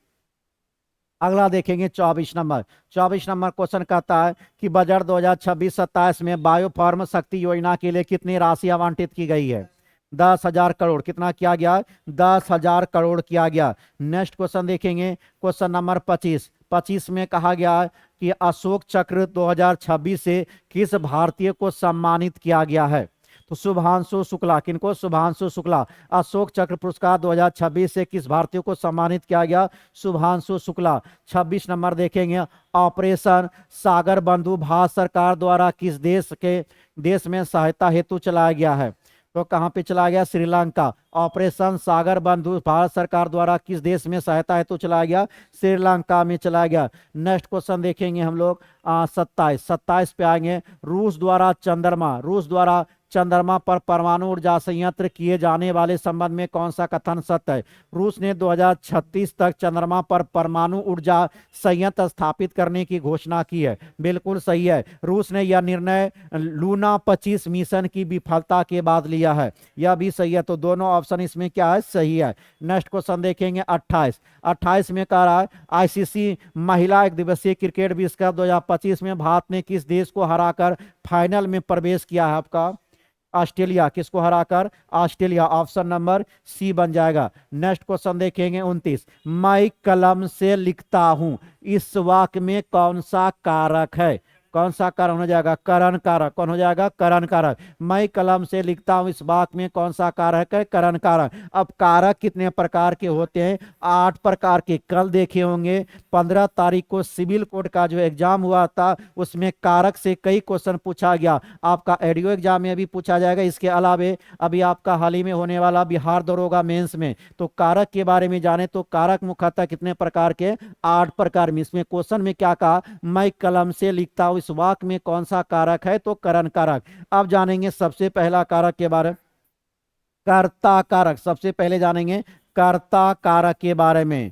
[SPEAKER 1] अगला देखेंगे 24 नंबर, 24 नंबर क्वेश्चन कहता है कि बजट 2026-27 में बायोफार्म शक्ति योजना के लिए कितनी राशि आवंटित की गई है? 10,000 करोड़। कितना किया गया? 10,000 करोड़ किया गया। नेक्स्ट क्वेश्चन देखेंगे, क्वेश्चन नंबर 25, 25 में कहा गया कि अशोक चक्र 2026 से किस भारतीय को सम्मानित किया गया है? तो शुभांशु शुक्ला। किनको? शुभांशु शुक्ला। अशोक चक्र पुरस्कार 2026 से किस भारतीय को सम्मानित किया गया? शुभांशु शुक्ला। 26 नंबर देखेंगे, ऑपरेशन सागर बंधु भारत सरकार द्वारा किस देश में सहायता हेतु चलाया गया है? तो कहाँ पे चला गया? श्रीलंका। ऑपरेशन सागर बंधु भारत सरकार द्वारा किस देश में सहायता हेतु चलाया गया? श्रीलंका में चलाया गया। नेक्स्ट क्वेश्चन देखेंगे हम लोग 27, 27 पे आएंगे, रूस द्वारा चंद्रमा, रूस द्वारा चंद्रमा पर परमाणु ऊर्जा संयंत्र किए जाने वाले संबंध में कौन सा कथन सत्य है? रूस ने 2036 तक चंद्रमा पर परमाणु ऊर्जा संयंत्र स्थापित करने की घोषणा की है। बिल्कुल सही है। रूस ने यह निर्णय लूना 25 मिशन की विफलता के बाद लिया है। यह भी सही है। तो दोनों ऑप्शन इसमें क्या है? सही है। नेक्स्ट क्वेश्चन देखेंगे 28, 28 में कह रहा है आईसीसी महिला एक दिवसीय क्रिकेट विश्व कप 2025 में भारत ने किस देश को हराकर फाइनल में प्रवेश किया है? आपका ऑस्ट्रेलिया। किसको हराकर? ऑस्ट्रेलिया। ऑप्शन नंबर सी बन जाएगा। नेक्स्ट क्वेश्चन देखेंगे 29, मैं कलम से लिखता हूं, इस वाक्य में कौन सा कारक है? कौन सा कारक हो जाएगा? करण कारक। कौन हो जाएगा? करण कारक। मैं कलम से लिखता हूं, इस वाक्य में कौन सा कारक है? करण कारक। अब कारक कितने प्रकार के होते हैं? 8 प्रकार के। कल देखे होंगे 15 तारीख को सिविल कोड का जो एग्जाम हुआ था उसमें कारक से कई क्वेश्चन पूछा गया। आपका एडियो एग्जाम में भी पूछा जाएगा। इसके अलावे अभी आपका हाल ही में होने वाला बिहार दरोगा मेंस में तो कारक के बारे में जाने तो कारक मुख्यतः कितने प्रकार के? 8 प्रकार में। इसमें क्वेश्चन में क्या कहा? मैं कलम से लिखता हूं, इस वाक्य में कौन सा कारक है? तो करण कारक। अब जानेंगे सबसे पहला कारक के बारे में, कर्ता कारक। सबसे पहले जानेंगे कर्ता कारक के बारे में।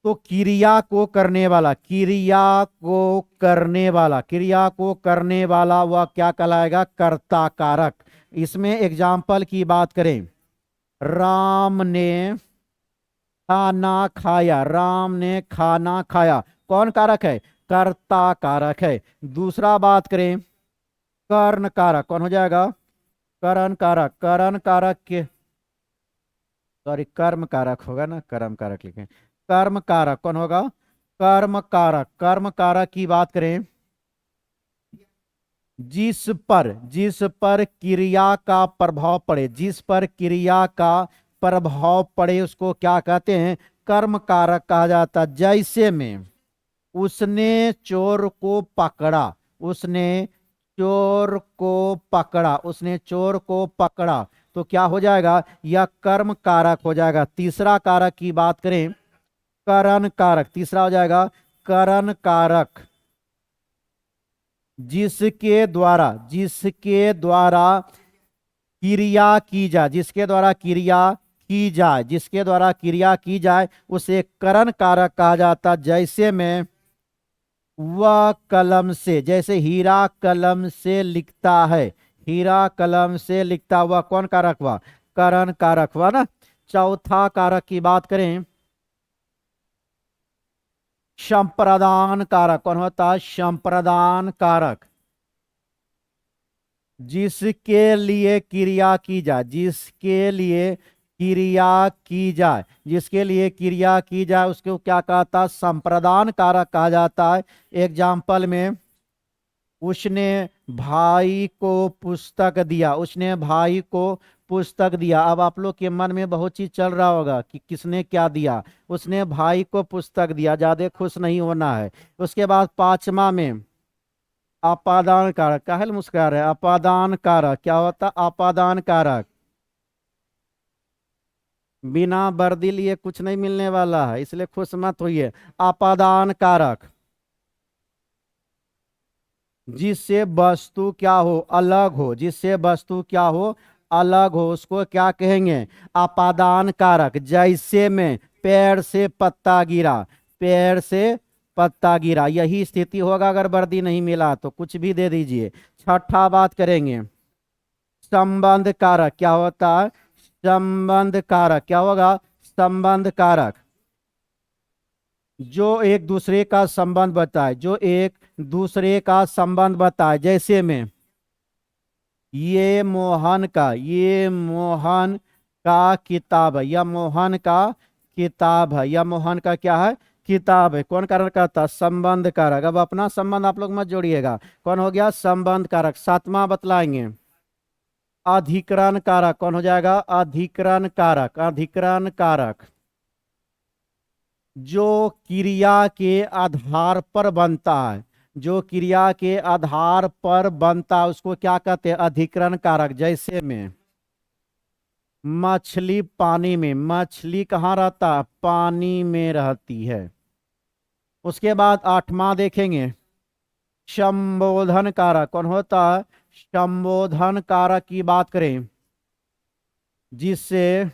[SPEAKER 1] तो क्रिया को करने वाला, क्रिया को करने वाला, क्रिया को करने वाला वह क्या कहलाएगा? कर्ता कारक। इसमें एग्जाम्पल की बात करें, राम ने खाना खाया, राम ने खाना खाया, कौन कारक है? कर्ता कारक है। दूसरा बात करें कर्ण कारक, कौन हो जाएगा? करण कारक। करण कारक के सॉरी कर्म कारक होगा ना, कर्म कारक लिखें। कर्म कारक कौन होगा? कर्म कारक। कर्म कारक की बात करें जिस पर क्रिया का प्रभाव पड़े, जिस पर क्रिया का प्रभाव पड़े उसको क्या कहते हैं, कर्म कारक कहा जाता है। जैसे में उसने चोर को पकड़ा, उसने चोर को पकड़ा, उसने चोर को पकड़ा, तो क्या हो जाएगा, यह कर्म कारक हो जाएगा। तीसरा कारक की बात करें, करण कारक, तीसरा हो जाएगा करण कारक। जिसके द्वारा क्रिया की जाए, जिसके द्वारा क्रिया की जाए, जिसके द्वारा क्रिया की जाए उसे करण कारक कहा जाता। जैसे में वह कलम से, जैसे हीरा कलम से लिखता है, हीरा कलम से लिखता हुआ, कौन कारक हुआ, करण कारक हुआ ना। चौथा कारक की बात करें, संप्रदान कारक, कौन होता है, संप्रदान कारक। जिसके लिए क्रिया की जाए, जिसके लिए क्रिया की जाए, जिसके लिए क्रिया की जाए उसको क्या कहता है, संप्रदान कारक कहा जाता है। एग्जाम्पल में, उसने भाई को पुस्तक दिया, उसने भाई को पुस्तक दिया। अब आप लोग के मन में बहुत चीज चल रहा होगा कि किसने क्या दिया, उसने भाई को पुस्तक दिया, ज्यादा खुश नहीं होना है। उसके बाद पांचवा में अपादान कारक, काहे मुस्कुरा रहे, अपादान कारक क्या होता, अपादान कारक। बिना वर्दी लिए कुछ नहीं मिलने वाला है, इसलिए खुश मत होइए। अपादान कारक, जिससे वस्तु क्या हो, अलग हो, जिससे वस्तु क्या हो, अलग हो, उसको क्या कहेंगे, अपादान कारक। जैसे में पेड़ से पत्ता गिरा, पेड़ से पत्ता गिरा, यही स्थिति होगा अगर वर्दी नहीं मिला तो कुछ भी दे दीजिए। छठा बात करेंगे, संबंध कारक क्या होता है, संबंध कारक क्या होगा, संबंध कारक। जो एक दूसरे का संबंध बताए, जो एक दूसरे का संबंध बताए। जैसे में ये मोहन का किताब है, यह मोहन का किताब है, यह मोहन का क्या है, किताब है। कौन कारक कहता, संबंध कारक। अब अपना संबंध आप लोग मत जोड़िएगा, कौन हो गया, संबंध कारक। सातवां बतलाएंगे, अधिकरण कारक, कौन हो जाएगा, अधिकरण कारक, अधिकरण कारक। जो क्रिया के आधार पर बनता है, जो क्रिया के आधार पर बनता है उसको क्या कहते हैं, अधिकरण कारक। जैसे में मछली पानी में, मछली कहाँ रहता है, पानी में रहती है। उसके बाद आठवां देखेंगे, संबोधन कारक, कौन होता है, संबोधन कारक की बात करें, जिससे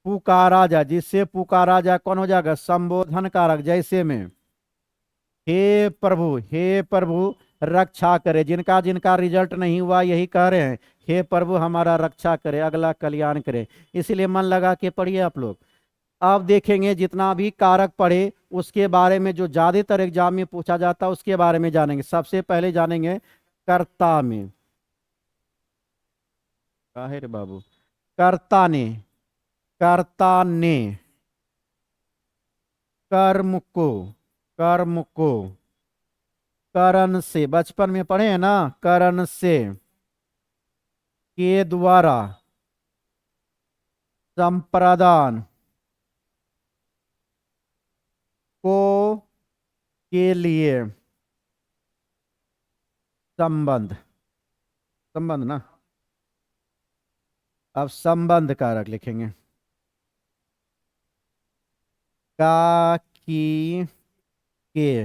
[SPEAKER 1] पुकारा जाए, जिससे पुकारा जाए, कौन हो जाएगा, संबोधन कारक। जैसे में हे प्रभु, हे प्रभु रक्षा करे, जिनका जिनका रिजल्ट नहीं हुआ यही कह रहे हैं, हे प्रभु हमारा रक्षा करे, अगला कल्याण करे। इसीलिए मन लगा के पढ़िए आप लोग। अब देखेंगे जितना भी कारक पढ़े उसके बारे में, जो ज्यादातर एग्जाम में पूछा जाता है उसके बारे में जानेंगे। सबसे पहले जानेंगे कर्ता में, काहे रे बाबू, कर्ता ने, कर्ता ने कर्म को, कर्म को करण से, बचपन में पढ़े हैं ना, करण से, के द्वारा, संप्रदान को, के लिए, संबंध, संबंध ना, अब संबंध कारक लिखेंगे, का, की, के,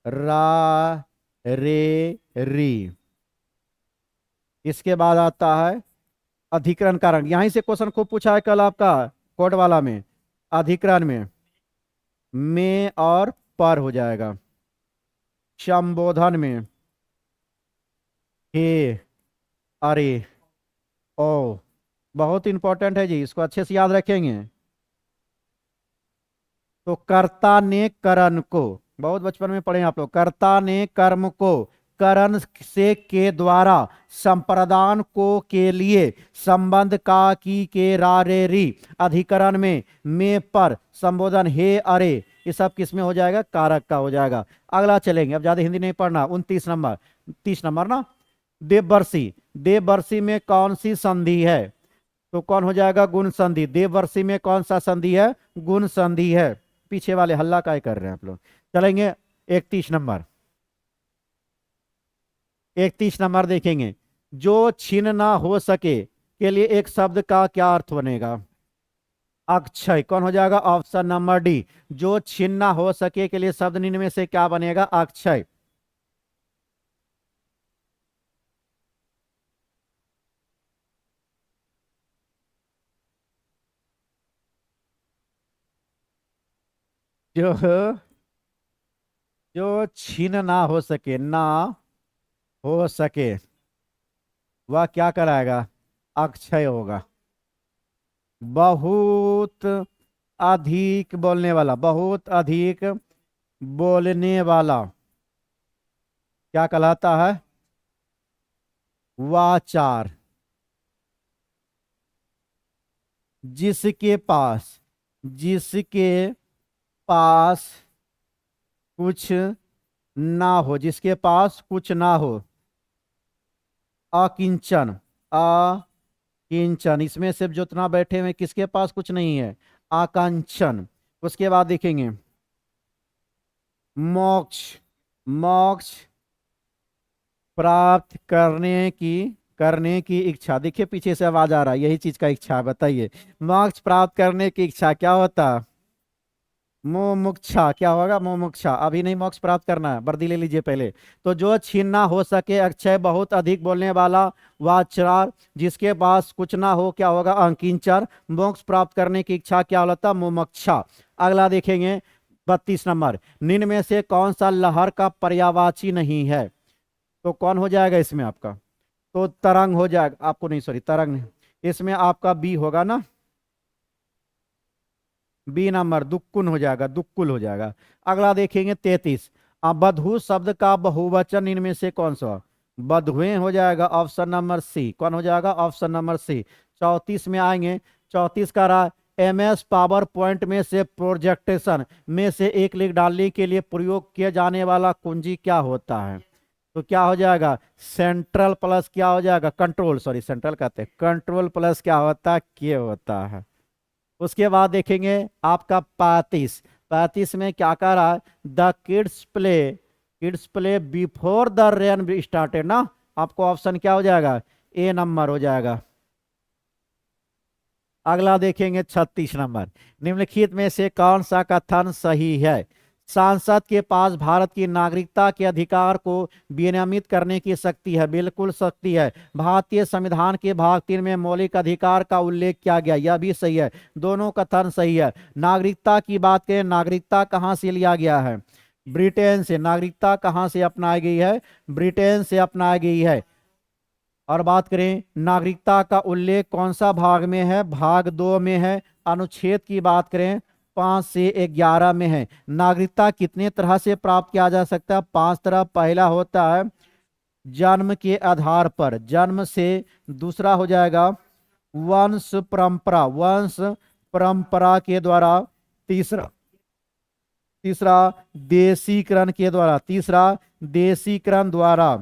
[SPEAKER 1] रा, रे, री। इसके बाद आता है अधिकरण कारक। यहीं से क्वेश्चन खूब पूछा है कल आपका कोड वाला में, अधिकरण में और पर हो जाएगा। संबोधन में हे, अरे, ओ, बहुत इंपॉर्टेंट है जी, इसको अच्छे से याद रखेंगे। तो कर्ता ने करण को, बहुत बचपन में पढ़े आप लोग, कर्ता ने कर्म को करण से, के द्वारा, संप्रदान को, के लिए, संबंध का, की, के, रा, रे, री। अधिकरण में पर, संबोधन हे, अरे, ये सब किस में हो जाएगा, कारक का हो जाएगा। अगला चलेंगे, अब ज्यादा हिंदी नहीं पढ़ना। 29 नंबर, 30 नंबर ना, देववर्षी। देववर्षी में कौन सी संधि है, तो कौन हो जाएगा, गुण संधि। देववर्षी में कौन सा संधि है, गुण संधि है। पीछे वाले हल्ला काय कर रहे हैं आप लोग। चलेंगे 31 नंबर। 31 नंबर देखेंगे, जो छिन्न ना हो सके के लिए एक शब्द का क्या अर्थ बनेगा, अक्षय। कौन हो जाएगा, ऑप्शन नंबर डी। जो छिन्न ना हो सके के लिए शब्द निम्न में से क्या बनेगा, अक्षय। जो जो छीन ना हो सके, ना हो सके, वह क्या कराएगा, अक्षय होगा। बहुत अधिक बोलने वाला, बहुत अधिक बोलने वाला क्या कहलाता है, वाचार। जिसके पास, जिसके पास कुछ ना हो, जिसके पास कुछ ना हो, अकिंचन। अकिंचन, इसमें सिर्फ जितना बैठे हुए किसके पास कुछ नहीं है, आकांक्षन। उसके बाद देखेंगे मोक्ष। मोक्ष प्राप्त करने की इच्छा। देखिए पीछे से आवाज आ रहा है, यही चीज का इच्छा है, बताइए। मोक्ष प्राप्त करने की इच्छा क्या होता है, मुमुक्षा। क्या होगा, मुमुक्षा। अभी नहीं मोक्ष प्राप्त करना है, वर्दी ले लीजिए पहले। तो जो छीनना हो सके, अक्षय, बहुत अधिक बोलने वाला, वाचार, जिसके पास कुछ ना हो, क्या होगा, अकिंचन। मोक्ष प्राप्त करने की इच्छा क्या होता, मुमुक्षा। अगला देखेंगे 32 नंबर, निम्न में से कौन सा लहर का पर्यायवाची नहीं है, तो कौन हो जाएगा इसमें आपका, तो तरंग हो जाएगा। आपको नहीं, सॉरी, तरंग नहीं, इसमें आपका बी होगा ना, बी नंबर, दुक्कुन हो जाएगा, दुक्कुल हो जाएगा। अगला देखेंगे 33, अब बधू शब्द का बहुवचन इनमें से कौन सा, बधुएं हो जाएगा, ऑप्शन नंबर सी। कौन हो जाएगा, ऑप्शन नंबर सी। 34 में आएंगे, 34 का रहा, MS पावर पॉइंट में से प्रोजेक्टेशन में से एक लिंक डालने के लिए प्रयोग किया जाने वाला कुंजी क्या होता है, तो क्या हो जाएगा, सेंट्रल प्लस क्या हो जाएगा, कंट्रोल, सॉरी सेंट्रल कहते हैं, कंट्रोल प्लस क्या होता है, के होता है। उसके बाद देखेंगे आपका 35। 35 में क्या कह रहा है, the kids play before the rain started ना, आपको ऑप्शन क्या हो जाएगा, ए नंबर हो जाएगा। अगला देखेंगे 36 नंबर, निम्नलिखित में से कौन सा कथन सही है, सांसद के पास भारत की नागरिकता के अधिकार को विनियमित करने की शक्ति है, बिल्कुल शक्ति है। भारतीय संविधान के भाग 3 में मौलिक अधिकार का उल्लेख किया गया, यह भी सही है, दोनों कथन सही है। नागरिकता की बात करें, नागरिकता कहाँ से लिया गया है, ब्रिटेन से। नागरिकता कहाँ से अपनाई गई है, ब्रिटेन से अपनाई गई है। और बात करें नागरिकता का उल्लेख कौन सा भाग में है, भाग 2 में है। अनुच्छेद की बात करें 5 से 11 में है। नागरिकता कितने तरह से प्राप्त किया जा सकता है, 5 तरह। पहला होता है जन्म के आधार पर, जन्म से। दूसरा हो जाएगा वंश परंपरा, वंश परंपरा के द्वारा। तीसरा तीसरा देशीकरण के द्वारा, तीसरा देशीकरण द्वारा।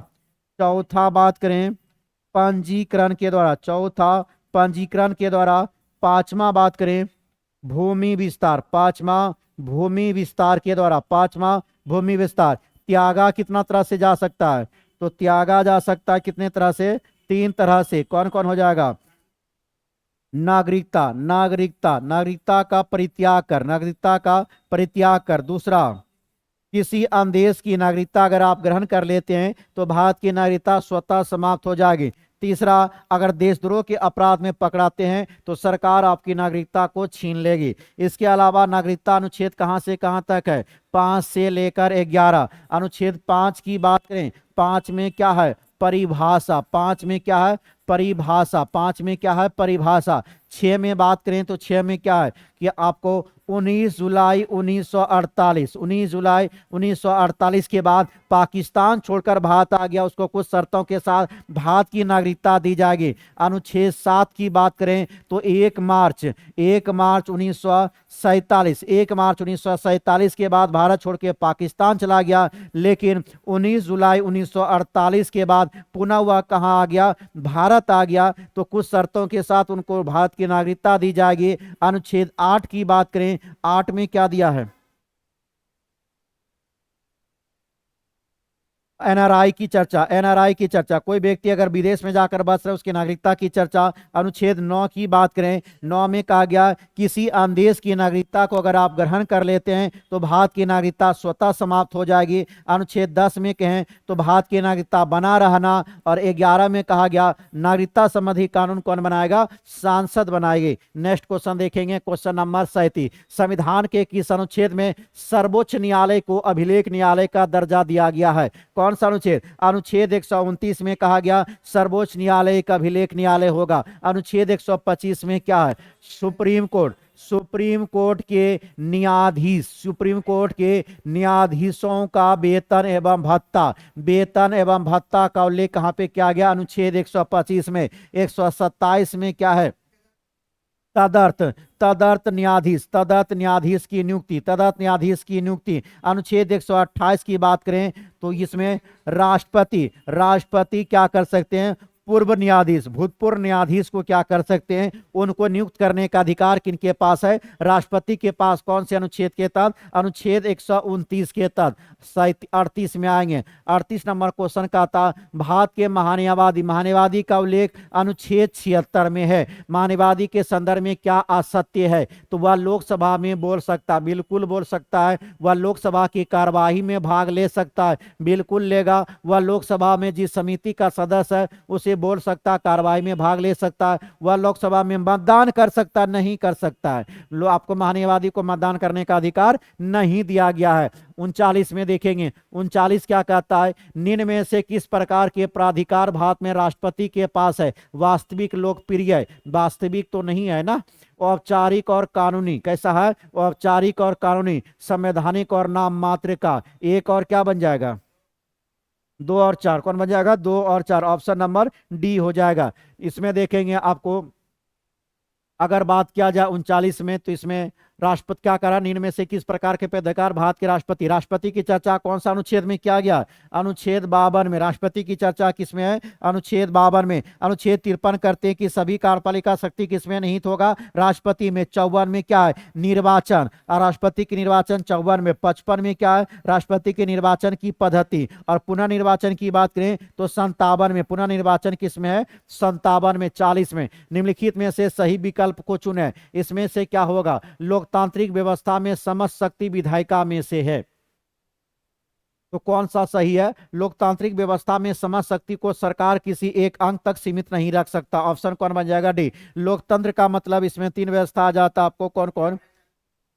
[SPEAKER 1] चौथा बात करें पंजीकरण के द्वारा, चौथा पंजीकरण के द्वारा। पांचवा बात करें भूमि विस्तार, पांचवा भूमि विस्तार के द्वारा, पांचवा भूमि विस्तार। त्यागा कितना तरह से जा सकता है, तो त्यागा जा सकता है कितने तरह से, 3 तरह से। कौन कौन हो जाएगा, नागरिकता, नागरिकता, नागरिकता का परित्याग कर, नागरिकता का परित्याग कर। दूसरा किसी अन्य देश की नागरिकता अगर आप ग्रहण कर लेते हैं तो भारत की नागरिकता स्वतः समाप्त हो जाएगी। तीसरा, अगर देशद्रोह के अपराध में पकड़ाते हैं तो सरकार आपकी नागरिकता को छीन लेगी। इसके अलावा नागरिकता अनुच्छेद कहां से कहां तक है, 5 से लेकर 11। अनुच्छेद 5 की बात करें, 5 में क्या है, परिभाषा। 5 में क्या है, परिभाषा, 5 में क्या है परिभाषा, 6 में बात करें तो 6 में क्या है कि आपको 19 जुलाई 1948, 19 जुलाई 1948 के बाद पाकिस्तान छोड़कर भारत आ गया, उसको कुछ शर्तों के साथ भारत की नागरिकता दी जाएगी। अनुच्छेद 7 की बात करें तो 1 मार्च 1947, 1 मार्च 1947 के बाद भारत छोड़ के पाकिस्तान चला गया, लेकिन 19 जुलाई 1948 के बाद पुनः वह कहाँ आ गया, भारत आ गया, तो कुछ शर्तों के साथ उनको भारत की नागरिकता दी जाएगी। अनुच्छेद 8 की बात करें, 8 में क्या दिया है, एनआरआई की चर्चा, एनआरआई की चर्चा, कोई व्यक्ति अगर विदेश में जाकर बस रहे उसकी नागरिकता की चर्चा। अनुच्छेद 9 की बात करें, 9 में कहा गया किसी अन्य देश की नागरिकता को अगर आप ग्रहण कर लेते हैं तो भारत की नागरिकता स्वतः समाप्त हो जाएगी। अनुच्छेद 10 में कहें तो भारत की नागरिकता बना रहना, और 11 में कहा गया नागरिकता संबंधी कानून कौन बनाएगा, सांसद बनाएगी। नेक्स्ट क्वेश्चन देखेंगे, क्वेश्चन नंबर 37, संविधान के किस अनुच्छेद में सर्वोच्च न्यायालय को अभिलेख न्यायालय का दर्जा दिया गया है, कौन सा अनुच्छेद, अनुच्छेद 129 में कहा गया सर्वोच्च न्यायालय का अभिलेख न्यायालय होगा। अनुच्छेद 125 में क्या है, सुप्रीम कोर्ट, सुप्रीम कोर्ट के न्यायाधीश, सुप्रीम कोर्ट के न्यायाधीशों का वेतन एवं भत्ता, वेतन एवं भत्ता का उल्लेख कहां पे किया गया, अनुच्छेद 125 में। 127 में क्या है, तदर्थ, तदर्थ न्यायाधीश, तदर्थ न्यायाधीश की नियुक्ति, तदर्थ न्यायाधीश की नियुक्ति। अनुच्छेद 128 की बात करें तो इसमें राष्ट्रपति, राष्ट्रपति क्या कर सकते हैं, पूर्व न्यायाधीश, भूतपूर्व न्यायाधीश को क्या कर सकते हैं, उनको नियुक्त करने का अधिकार किनके पास है, राष्ट्रपति के पास। कौन से अनुच्छेद के तहत, अनुच्छेद 129 के तहत। 38 में आएंगे, 38 नंबर क्वेश्चन का था भारत के महान्यायवादी, महान्यायवादी का उल्लेख अनुच्छेद 76 में है। महान्यायवादी के संदर्भ में क्या असत्य है, तो वह लोकसभा में बोल सकता, बिल्कुल बोल सकता है, वह लोकसभा की कार्यवाही में भाग ले सकता है, बिल्कुल लेगा। वह लोकसभा में जिस समिति का सदस्य है उसे बोल सकता, कार्रवाई में भाग ले सकता है। वह लोकसभा में मतदान कर सकता, नहीं कर सकता है। आपको महान्यायवादी को मतदान करने का अधिकार नहीं दिया गया है। 39 में देखेंगे, 39 क्या कहता है, निम्न में से किस प्रकार के प्राधिकार भारत में राष्ट्रपति के पास है, वास्तविक, लोकप्रिय, वास्तविक तो नहीं है ना, औपचारिक और कानूनी, कैसा है, औपचारिक और कानूनी, संवैधानिक और नाम मात्र का। एक और क्या बन जाएगा, 2 और 4, कौन बन जाएगा, 2 और 4, ऑप्शन नंबर डी हो जाएगा। इसमें देखेंगे आपको अगर बात किया जाए 39 में, तो इसमें राष्ट्रपति क्या करा, निम्न में से किस प्रकार के पदाधिकार भारत के राष्ट्रपति, राष्ट्रपति की चर्चा कौन सा अनुच्छेद में किया गया, अनुच्छेद 52 में। राष्ट्रपति की चर्चा किसमें है, अनुच्छेद 52 में। अनुच्छेद 53 करते हैं कि सभी कार्यपालिका शक्ति किसमें निहित होगा, राष्ट्रपति में। 54 में क्या है, निर्वाचन, और राष्ट्रपति के निर्वाचन 54 में। 55 में क्या है, राष्ट्रपति के निर्वाचन की पद्धति, और पुनः निर्वाचन की बात करें तो 57 में। पुनः निर्वाचन किसमें है, 57 में। 40 में, निम्नलिखित में से सही विकल्प को चुने, इसमें से क्या होगा, लोकतांत्रिक व्यवस्था में समस्त शक्ति विधायिका में से है, तो कौन सा सही है, लोकतांत्रिक व्यवस्था में समस्त शक्ति को सरकार किसी एक अंग तक सीमित नहीं रख सकता। ऑप्शन कौन बन जाएगा, डी। लोकतंत्र का मतलब इसमें 3 व्यवस्था आ जाता, आपको कौन कौन,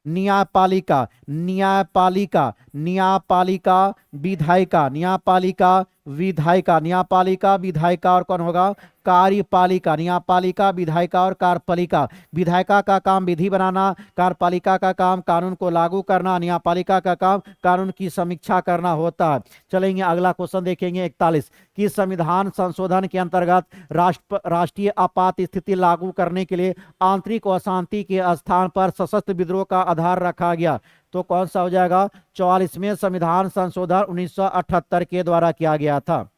[SPEAKER 1] न्यायपालिका, न्यायपालिका, न्यायपालिका विधायिका, न्यायपालिका विधायिका, न्यायपालिका विधायिका, और कौन होगा, कार्यपालिका, न्यायपालिका विधायिका और कार्यपालिका। विधायिका का काम विधि बनाना, कार्यपालिका का काम कानून को लागू करना, न्यायपालिका का काम कानून की समीक्षा करना होता है। चलेंगे अगला क्वेश्चन देखेंगे, 41, कि संविधान संशोधन के अंतर्गत राष्ट्रीय आपात स्थिति लागू करने के लिए आंतरिक अशांति के स्थान पर सशस्त्र विद्रोह का आधार रखा गया, तो कौन सा हो जाएगा, 44वें संविधान संशोधन 1978 के द्वारा किया गया था।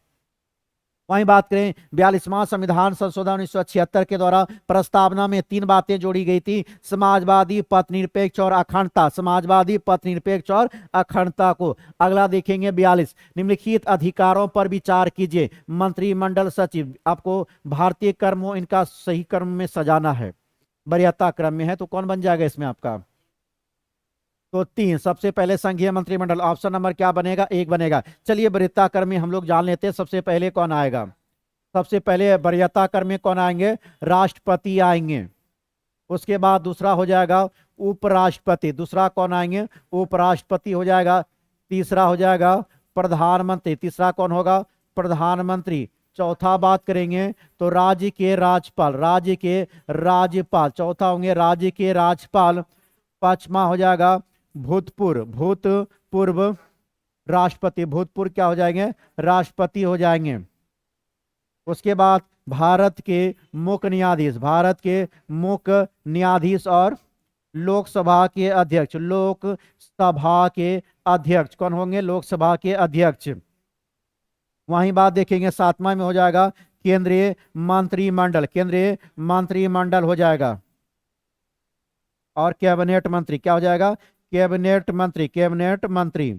[SPEAKER 1] वहीं बात करें 42वां संविधान संशोधन 1976 के द्वारा प्रस्तावना में 3 बातें जोड़ी गई थी, समाजवादी, पथ निरपेक्ष और अखंडता, समाजवादी, पथ निरपेक्ष और अखंडता को। अगला देखेंगे 42, निम्नलिखित अधिकारों पर विचार कीजिए, मंत्रिमंडल सचिव, आपको भारतीय क्रम इनका सही क्रम में सजाना है, वरीयता क्रम में है, तो कौन बन जाएगा इसमें आपका, तो 3। सबसे पहले संघीय मंत्रिमंडल, ऑप्शन नंबर क्या बनेगा, 1 बनेगा। चलिए वरीयता क्रम में हम लोग जान लेते हैं, सबसे पहले कौन आएगा, सबसे पहले वरीयता क्रम में कौन आएंगे, राष्ट्रपति आएंगे। उसके बाद दूसरा हो जाएगा उपराष्ट्रपति, दूसरा कौन आएंगे, उपराष्ट्रपति हो जाएगा। तीसरा हो जाएगा प्रधानमंत्री, तीसरा कौन होगा, प्रधानमंत्री। चौथा बात करेंगे तो राज्य के राज्यपाल, राज्य के राज्यपाल, चौथा होंगे राज्य के राज्यपाल। पांचवा हो जाएगा भूतपूर्व, भूतपूर्व राष्ट्रपति, भूतपूर्व क्या हो जाएंगे, राष्ट्रपति हो जाएंगे। उसके बाद भारत के मुख्य न्यायाधीश, भारत के मुख्य न्यायाधीश और लोकसभा के अध्यक्ष, लोकसभा के अध्यक्ष कौन होंगे, लोकसभा के अध्यक्ष। वहीं बात देखेंगे सातवां में हो जाएगा केंद्रीय मंत्रिमंडल, केंद्रीय मंत्रिमंडल हो जाएगा। और कैबिनेट मंत्री क्या हो जाएगा, कैबिनेट मंत्री, कैबिनेट मंत्री।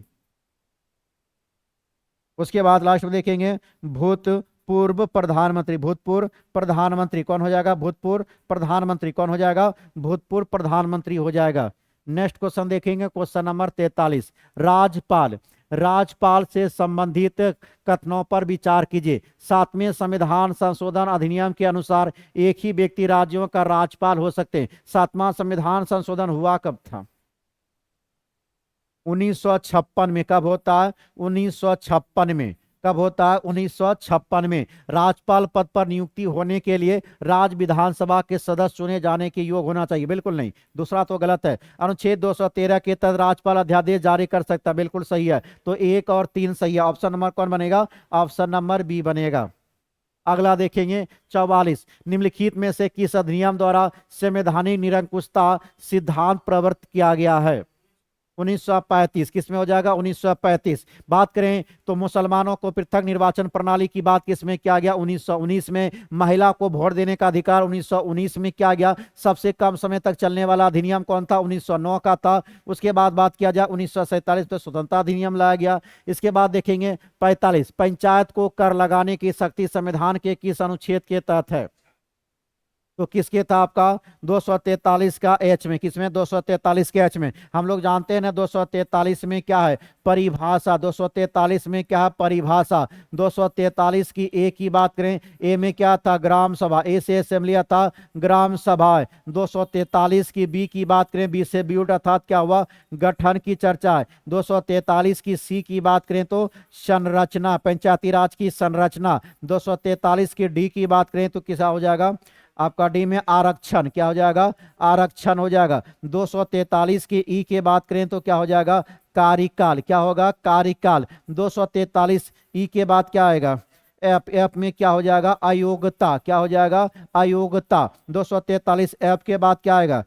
[SPEAKER 1] उसके बाद लास्ट में देखेंगे भूतपूर्व प्रधानमंत्री, भूतपूर्व प्रधानमंत्री कौन हो जाएगा, भूतपूर्व प्रधानमंत्री कौन हो जाएगा, भूतपूर्व प्रधानमंत्री हो जाएगा। नेक्स्ट क्वेश्चन देखेंगे, क्वेश्चन नंबर 43। राज्यपाल, राज्यपाल से संबंधित कथनों पर विचार कीजिए। 7वें संविधान संशोधन अधिनियम के अनुसार एक ही व्यक्ति राज्यों का राज्यपाल हो सकते हैं। 7वां संविधान संशोधन हुआ कब था, 1956 में। कब होता है, 1956 में। कब होता है, 1956 में। राज्यपाल पद पर नियुक्ति होने के लिए राज्य विधानसभा के सदस्य चुने जाने के योग्य होना चाहिए, बिल्कुल नहीं, दूसरा तो गलत है। अनुच्छेद 213 के तहत राज्यपाल अध्यादेश जारी कर सकता है, बिल्कुल सही है। तो 1 और 3 सही है। ऑप्शन नंबर कौन बनेगा, ऑप्शन नंबर बी बनेगा। अगला देखेंगे 44। निम्नलिखित में से किस अधिनियम द्वारा संवैधानिक निरंकुशता सिद्धांत प्रवर्तित किया गया है, 1935। किसमें हो जाएगा, 1935। बात करें तो मुसलमानों को पृथक निर्वाचन प्रणाली की बात किसमें किया गया, 1919 में। महिला को वोट देने का अधिकार 1919 में किया गया। सबसे कम समय तक चलने वाला अधिनियम कौन था, 1909 का था। उसके बाद बात किया जाए 1947 में स्वतंत्रता अधिनियम लाया गया। इसके बाद देखेंगे 45। पंचायत को कर लगाने की शक्ति संविधान के किस अनुच्छेद के तहत है, तो किसके था आपका 243 का एच में। किसमें, 243 के एच में। हम लोग जानते हैं ना 243 में क्या है, परिभाषा। 243 में क्या है, परिभाषा। 243 की ए की बात करें, ए में क्या था, ग्राम सभा, ए से असेंबली था ग्राम सभा। 243 की बी की बात करें, बी से ब्यूट अर्थात क्या हुआ, गठन की चर्चा है। 243 की सी की बात करें तो संरचना, पंचायती राज की संरचना। 243 की डी की बात करें तो किसा हो जाएगा आपका, डी में आरक्षण, क्या हो जाएगा, आरक्षण हो जाएगा। 243 की ई के बात करें तो क्या हो जाएगा, कार्यकाल, क्या होगा, कार्यकाल। 243 ई के बाद क्या आएगा, एफ, एफ में क्या हो जाएगा, अयोग्यता, क्या हो जाएगा, अयोग्यता। 243 एफ के बाद क्या आएगा,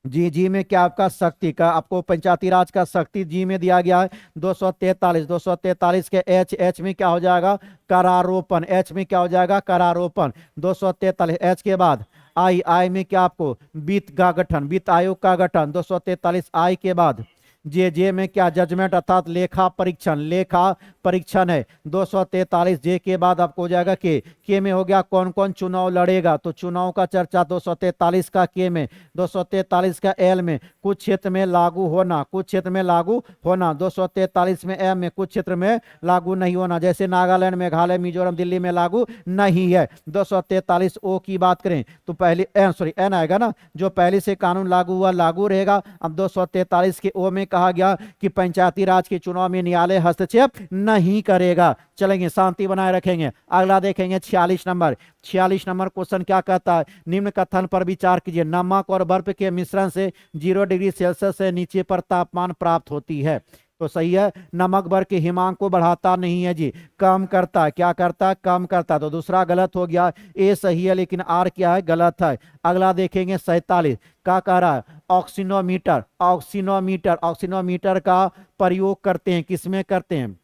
[SPEAKER 1] जी, जी में क्या आपका शक्ति का, आपको पंचायती राज का शक्ति जी में दिया गया है। 243 के एच, एच में क्या हो जाएगा, करारोपण, एच में क्या हो जाएगा, करारोपण। 243 एच के बाद आई, आई में क्या आपको वित्त का गठन, वित्त आयोग का गठन। 243 आई के बाद जे में क्या जजमेंट अर्थात लेखा परीक्षण, लेखा परीक्षण है। 243 जे के बाद आपको हो जाएगा के में हो गया कौन कौन चुनाव लड़ेगा, तो चुनाव का चर्चा 243 का के में। 243 का एल में कुछ क्षेत्र में लागू होना, कुछ क्षेत्र में लागू होना। 243 में एम में कुछ क्षेत्र में लागू नहीं होना, जैसे नागालैंड, मेघालय, मिजोरम, दिल्ली में लागू नहीं है। 243 ओ की बात करें तो पहले एन आएगा ना, जो पहले से कानून लागू हुआ लागू रहेगा। अब 243 के ओ में कहा गया कि पंचायती राज के चुनाव में न्यायालय हस्तक्षेप नहीं करेगा। चलेंगे, शांति बनाए रखेंगे। अगला देखेंगे 46 नंबर। 46 नंबर क्वेश्चन क्या कहता है, निम्न कथन पर विचार कीजिए। नमक और बर्फ के मिश्रण से 0 डिग्री सेल्सियस से नीचे पर तापमान प्राप्त होती है, तो सही है। नमक बर्फ के हिमांक को बढ़ाता नहीं है जी, कम करता है। क्या करता है, कम करता है, तो दूसरा गलत हो गया। ए सही है लेकिन आर क्या है, गलत है। अगला देखेंगे 47 क्या कह रहा है, ऑक्सीनोमीटर, ऑक्सीनोमीटर, ऑक्सीनोमीटर का प्रयोग करते हैं, किसमें करते हैं,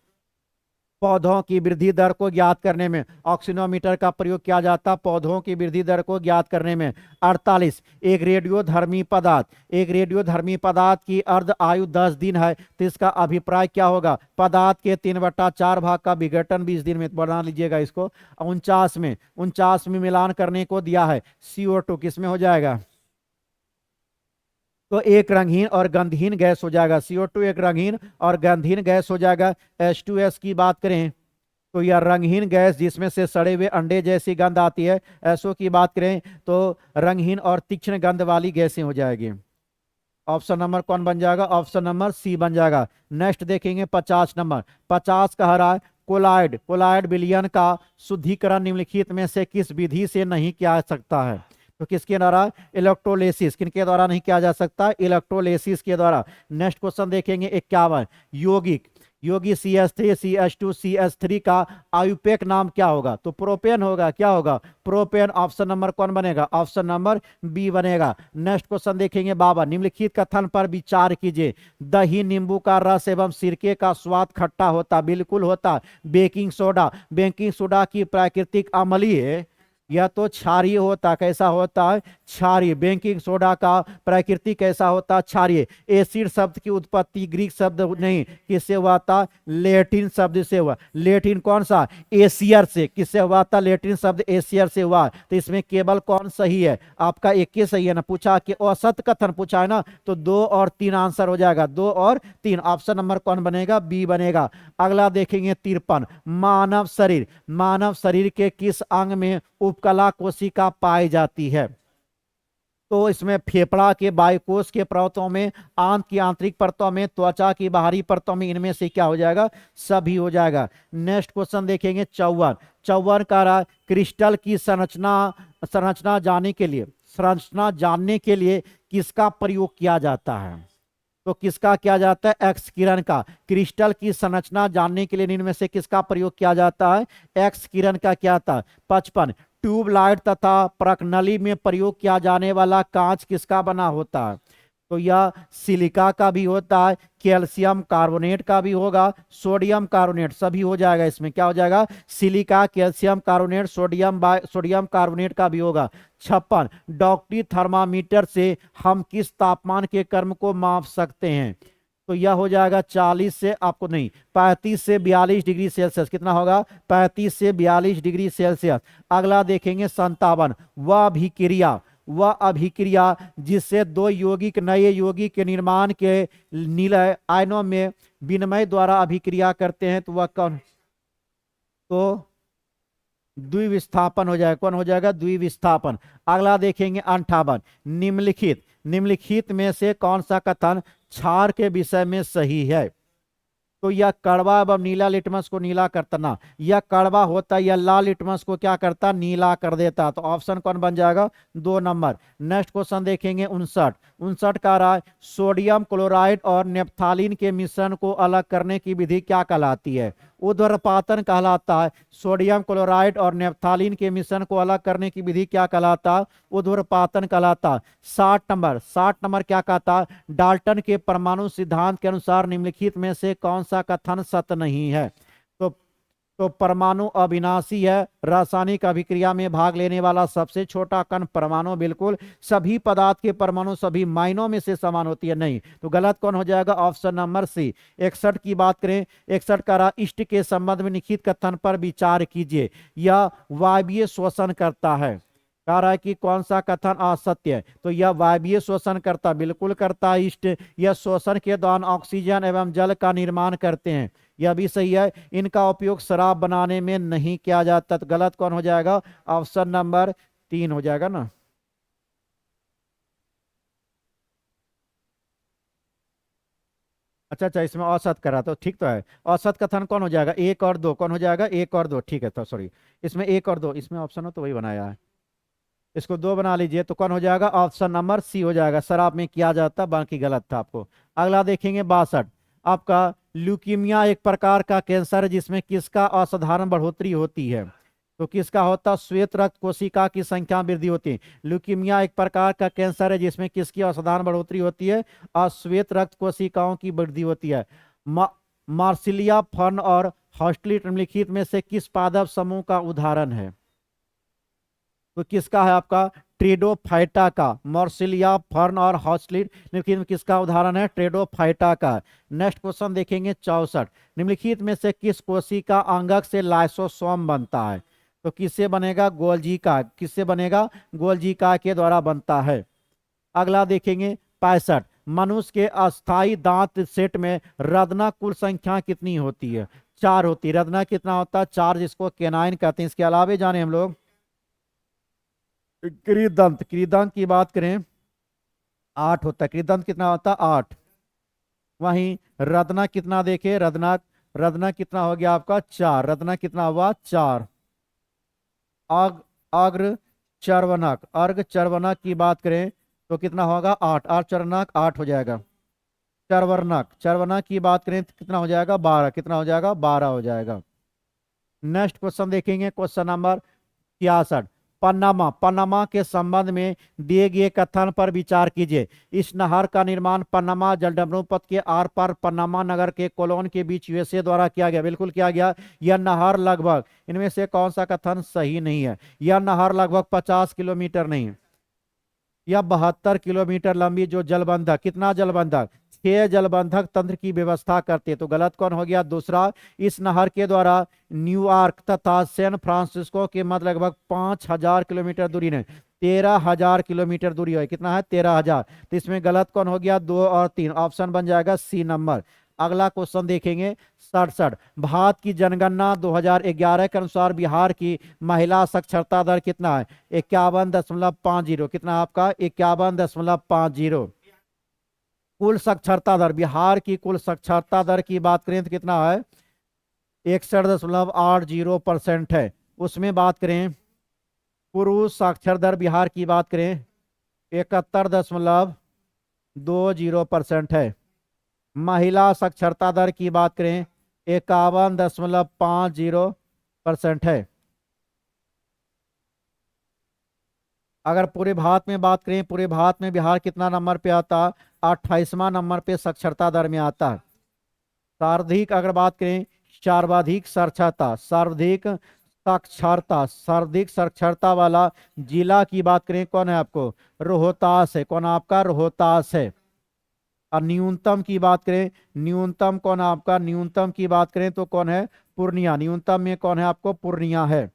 [SPEAKER 1] पौधों की वृद्धि दर को ज्ञात करने में ऑक्सीनोमीटर का प्रयोग किया जाता है, पौधों की वृद्धि दर को ज्ञात करने में। 48 एक रेडियोधर्मी पदार्थ, एक रेडियोधर्मी पदार्थ की अर्ध आयु 10 दिन है, तो इसका अभिप्राय क्या होगा, पदार्थ के 3/4 भाग का विघटन 20 दिन में, बना लीजिएगा इसको। 49 में मिलान करने को दिया है CO2, किसमें हो जाएगा, तो एक रंगहीन और गंधहीन गैस हो जाएगा। CO2 एक रंगहीन और गंधहीन गैस हो जाएगा। H2S की बात करें तो यह रंगहीन गैस जिसमें से सड़े हुए अंडे जैसी गंध आती है। SO की बात करें तो रंगहीन और तीक्ष्ण गंध वाली गैसें हो जाएगी। ऑप्शन नंबर कौन बन जाएगा, ऑप्शन नंबर सी बन जाएगा। नेक्स्ट देखेंगे 50 नंबर। 50 कह रहा है कोलाइड कोलाइड विलयन का शुद्धिकरण निम्नलिखित में से किस विधि से नहीं किया जा सकता है? तो किसके द्वारा? इलेक्ट्रोलिसिस। किनके द्वारा नहीं किया जा सकता? इलेक्ट्रोलिसिस के द्वारा। नेक्स्ट क्वेश्चन देखेंगे 51। यौगिक योगी CH3 CH2 CH3 का आयुपेक नाम क्या होगा? तो प्रोपेन होगा। क्या होगा? प्रोपेन। ऑप्शन नंबर कौन बनेगा? ऑप्शन नंबर बी बनेगा। नेक्स्ट क्वेश्चन देखेंगे बाबा। निम्नलिखित कथन पर विचार कीजिए। दही नींबू का रस एवं सिरके का स्वाद खट्टा होता। बिल्कुल होता। बेकिंग सोडा की प्राकृतिक अम्लीय यह तो क्षारीय होता। कैसा होता है? क्षारीय। बेकिंग सोडा का प्रकृति कैसा होता? क्षारीय। एसिड शब्द की उत्पत्ति ग्रीक शब्द नहीं, किससे हुआ था? लैटिन शब्द से हुआ। लैटिन कौन सा? एशियर से। किससे हुआ था? लैटिन शब्द एशियर से हुआ। तो इसमें केवल कौन सही है? आपका एक ही सही है ना। पूछा कि औसत कथन पूछा है ना, तो 2 और 3 आंसर हो जाएगा। 2 और 3। ऑप्शन नंबर कौन बनेगा? बी बनेगा। अगला देखेंगे 53। मानव शरीर के किस अंग में उपकला कोशिका पाई जाती है? तो इसमें फेफड़ा के वायुकोश के परतों में, आंत की आंतरिक परतों में, त्वचा की बाहरी परतों में, इनमें से क्या हो जाएगा? सभी हो जाएगा। नेक्स्ट क्वेश्चन देखेंगे 54 का रहा क्रिस्टल की संरचना जानने के लिए किसका प्रयोग किया जाता है? तो किसका किया जाता है? एक्स किरण का। क्रिस्टल की संरचना जानने के लिए इनमें से किसका प्रयोग किया जाता है? एक्स किरण का। क्या था? 55 ट्यूबलाइट तथा प्रकनली में प्रयोग किया जाने वाला कांच किसका बना होता है? तो यह सिलिका का भी होता है, कैल्शियम कार्बोनेट का भी होगा, सोडियम कार्बोनेट, सभी हो जाएगा। इसमें क्या हो जाएगा? Silica, calcium carbonate, sodium carbonate का भी होगा। 56 डॉक्टरी थर्मामीटर से हम किस तापमान के क्रम को माप सकते हैं? तो यह हो जाएगा 40 से, आपको नहीं, 35 से 42 डिग्री सेल्सियस। कितना होगा? 35 से 42 डिग्री सेल्सियस। अगला देखेंगे 57 वह अभिक्रिया जिससे नए यौगिक के निर्माण के नीले आयनों में विनिमय द्वारा अभिक्रिया करते हैं, तो वह कौन? तो द्विविस्थापन हो जाएगा। कौन हो जाएगा? द्विविस्थापन। अगला देखेंगे 58 निम्नलिखित में से कौन सा कथन क्षार के विषय में सही है? तो यह कड़वा एवं नीला लिटमस को नीला करता ना, यह कड़वा होता, यह लाल लिटमस को क्या करता? नीला कर देता। तो ऑप्शन कौन बन जाएगा? 2 नंबर। नेक्स्ट क्वेश्चन देखेंगे 59 का रहा है सोडियम क्लोराइड और नेप्थालीन के मिश्रण को अलग करने की विधि क्या कहलाती है? ऊध्र्वपातन कहलाता है। सोडियम क्लोराइड और नेप्थालीन के मिश्रण को अलग करने की विधि क्या कहलाता है? ऊध्र्वपातन कहलाता। 60 नंबर क्या कहता? डाल्टन के परमाणु सिद्धांत के अनुसार निम्नलिखित में से कौन सा कथन सत्य नहीं है? तो परमाणु अविनाशी है, रासायनिक अभिक्रिया में भाग लेने वाला सबसे छोटा कण परमाणु, बिल्कुल। सभी पदार्थ के परमाणु सभी मायनों में से समान होती है, नहीं। तो गलत कौन हो जाएगा? ऑप्शन नंबर सी। 61 की बात करें, 61 का इष्ट के संबंध में लिखित कथन पर विचार कीजिए। यह वायवीय शोषण करता है। कह रहा है कि कौन सा कथन असत्य है? तो यह वायवीय शोषण करता, बिल्कुल करता है इष्ट। यह शोषण के दौरान ऑक्सीजन एवं जल का निर्माण करते हैं, यह भी सही है। इनका उपयोग शराब बनाने में नहीं किया जाता। तो गलत कौन हो जाएगा? ऑप्शन नंबर 3 हो जाएगा ना। अच्छा, इसमें औसत करा तो ठीक तो है। औसत कथन कौन हो जाएगा? 1 और 2 कौन हो जाएगा? 1 और 2 ठीक है। तो सॉरी, इसमें 1 और 2, इसमें ऑप्शन हो तो वही बनाया है, इसको 2 बना लीजिए। तो कौन हो जाएगा? ऑप्शन नंबर सी हो जाएगा। शराब में किया जाता, बाकी गलत था आपको। अगला देखेंगे 62 आपका ल्यूकीमिया एक प्रकार का कैंसर है जिसमें किसका असाधारण बढ़ोतरी होती है? तो किसका होता? श्वेत रक्त कोशिका की संख्या में वृद्धि होती है। ल्यूकीमिया एक प्रकार का कैंसर है जिसमें किसकी असाधारण बढ़ोतरी होती है? अश्वेत रक्त कोशिकाओं की वृद्धि होती है। मार्सिलिया फर्न और हॉस्टलिट निम्नलिखित में से किस पादप समूह का उदाहरण है? तो किसका है आपका? ट्रेडोफाइटा का। मॉर्सिलिया फर्न और हॉस्टलिट निम्नलिखित में किसका उदाहरण है? ट्रेडोफाइटा का। नेक्स्ट क्वेश्चन देखेंगे 64 निम्नलिखित में से किस कोशिका अंगक से लाइसोसोम बनता है? तो किससे बनेगा? गोल्जी का। किससे बनेगा? गोल्जी का के द्वारा बनता है। अगला देखेंगे 65 मनुष्य के अस्थाई दांत सेट में रत्ना कुल संख्या कितनी होती है? 4 होती है। रत्ना कितना होता है? 4, जिसको केनाइन कहते हैं। इसके अलावा जाने हम लोग कृदंत की बात करें 8 होता है। कृदंत कितना होता है? 8। वहीं रत्ना कितना देखे? रत्ना रत्ना कितना हो गया आपका 4, रत्ना कितना हुआ 4। अग अग्र चर्वनक, अर्घ चर्वनक की बात करें तो कितना होगा 8, 8 चर्वनक 8 हो जाएगा। चर्वनक, चर्वनक की बात करें तो कितना हो जाएगा 12, कितना हो जाएगा 12 हो जाएगा। नेक्स्ट क्वेश्चन देखेंगे, क्वेश्चन नंबर 66। पनामा, पनामा के संबंध में दिए गए कथन पर विचार कीजिए। इस नहर का निर्माण पनामा जलडमरू पथ के आर पार पनामा नगर के कोलोन के बीच यूएसए द्वारा किया गया, बिल्कुल किया गया। यह नहर लगभग, इनमें से कौन सा कथन सही नहीं है? यह नहर लगभग 50 किलोमीटर नहीं, यह 72 किलोमीटर लंबी जो जलबंधक, कितना जलबंधक 6 जलबंधक तंत्र की व्यवस्था करते, तो गलत कौन हो गया? दूसरा। इस नहर के द्वारा न्यूयॉर्क तथा सैन फ्रांसिस्को के मध्य लगभग 5000 किलोमीटर दूरी ने 13,000 किलोमीटर दूरी है, कितना है 13,000। तो इसमें गलत कौन हो गया? 2 और 3, ऑप्शन बन जाएगा सी नंबर। अगला क्वेश्चन देखेंगे 67। भारत की जनगणना 2011 के अनुसार बिहार की महिला साक्षरता दर कितना है? 51.50, कितना आपका 51.50। कुल साक्षरता दर, बिहार की कुल साक्षरता दर की बात करें तो कितना है? 61.80% है। उसमें बात करें पुरुष साक्षर दर बिहार की बात करें 71.20% है। महिला साक्षरता दर की बात करें 51.50% है। अगर पूरे भारत में बात करें, पूरे भारत में बिहार कितना नंबर पे आता? 28वां नंबर पे साक्षरता दर में आता है। सर्वाधिक अगर बात करें, सर्वाधिक साक्षरता, सर्वाधिक साक्षरता, सर्वाधिक साक्षरता वाला जिला की बात करें कौन है आपको? रोहतास है। कौन आपका? रोहतास है। और न्यूनतम की बात करें, न्यूनतम कौन आपका? न्यूनतम की बात करें तो कौन है? पूर्णिया। न्यूनतम में कौन है आपको? पूर्णिया है।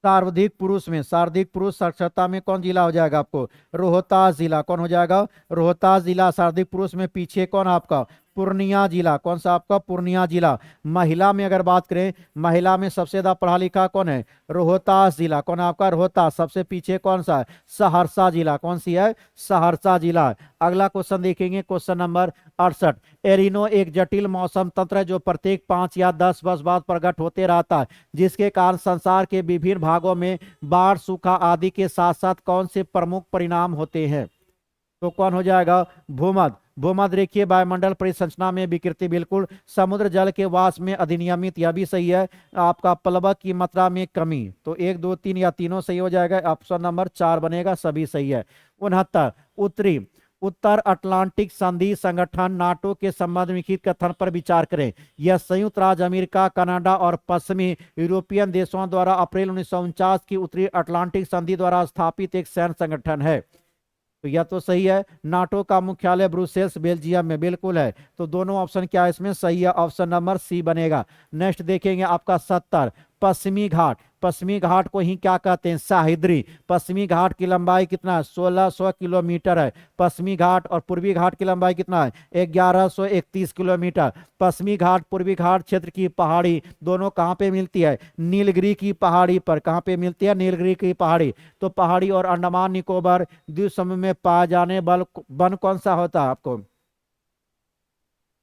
[SPEAKER 1] सर्वाधिक पुरुष में, सर्वाधिक पुरुष साक्षरता में कौन जिला हो जाएगा आपको? रोहतास जिला। कौन हो जाएगा? रोहतास जिला सर्वाधिक पुरुष में। पीछे कौन आपका? पूर्णिया जिला। कौन सा आपका? पूर्णिया जिला। महिला में अगर बात करें, महिला में सबसे ज्यादा पढ़ा लिखा कौन है? रोहतास जिला। कौन आपका? रोहतास। सबसे पीछे कौन सा है? सहरसा जिला। कौन सी है? सहरसा जिला। अगला क्वेश्चन देखेंगे, क्वेश्चन नंबर 68। एरिनो एक जटिल मौसम तंत्र है जो प्रत्येक 5 या 10 वर्ष बाद प्रकट होते रहता है, जिसके कारण संसार के विभिन्न भागों में बाढ़, सूखा आदि के साथ साथ कौन से प्रमुख परिणाम होते हैं? तो कौन हो जाएगा? भूमध्य। भूमध्य रेखीय वायुमंडल परिसंरचना में विकृति, बिल्कुल। समुद्र जल के वाष्प में अधिनियमित, यह भी सही है। आपका प्लवक की मात्रा में कमी, तो 1 2 3 या तीनों सही हो जाएगा। ऑप्शन नंबर 4 बनेगा, सभी सही है। 69। उत्तरी उत्तर अटलांटिक संधि संगठन नाटो के संबंध में लिखित कथन पर विचार करें। यह संयुक्त राज्य अमेरिका, कनाडा और पश्चिमी यूरोपियन देशों द्वारा अप्रैल 1949 की उत्तरी अटलांटिक संधि द्वारा स्थापित एक सैन्य संगठन है। तो यह तो सही है। नाटो का मुख्यालय ब्रुसेल्स बेल्जियम में, बिल्कुल है। तो दोनों ऑप्शन क्या है इसमें? सही है, ऑप्शन नंबर सी बनेगा। नेक्स्ट देखेंगे आपका 70। पश्चिमी घाट, पश्चिमी घाट को ही क्या कहते हैं? सह्याद्री। पश्चिमी घाट की लंबाई कितना है? 1600 किलोमीटर है पश्चिमी घाट। और पूर्वी घाट की लंबाई कितना है? 1131 किलोमीटर। पश्चिमी घाट पूर्वी घाट क्षेत्र की पहाड़ी दोनों कहाँ पे मिलती है? नीलगिरी की पहाड़ी पर। कहाँ पे मिलती है? नीलगिरी की पहाड़ी। तो पहाड़ी और अंडमान निकोबार द्वीप समूह में पाए जाने वन कौन सा होता है आपको?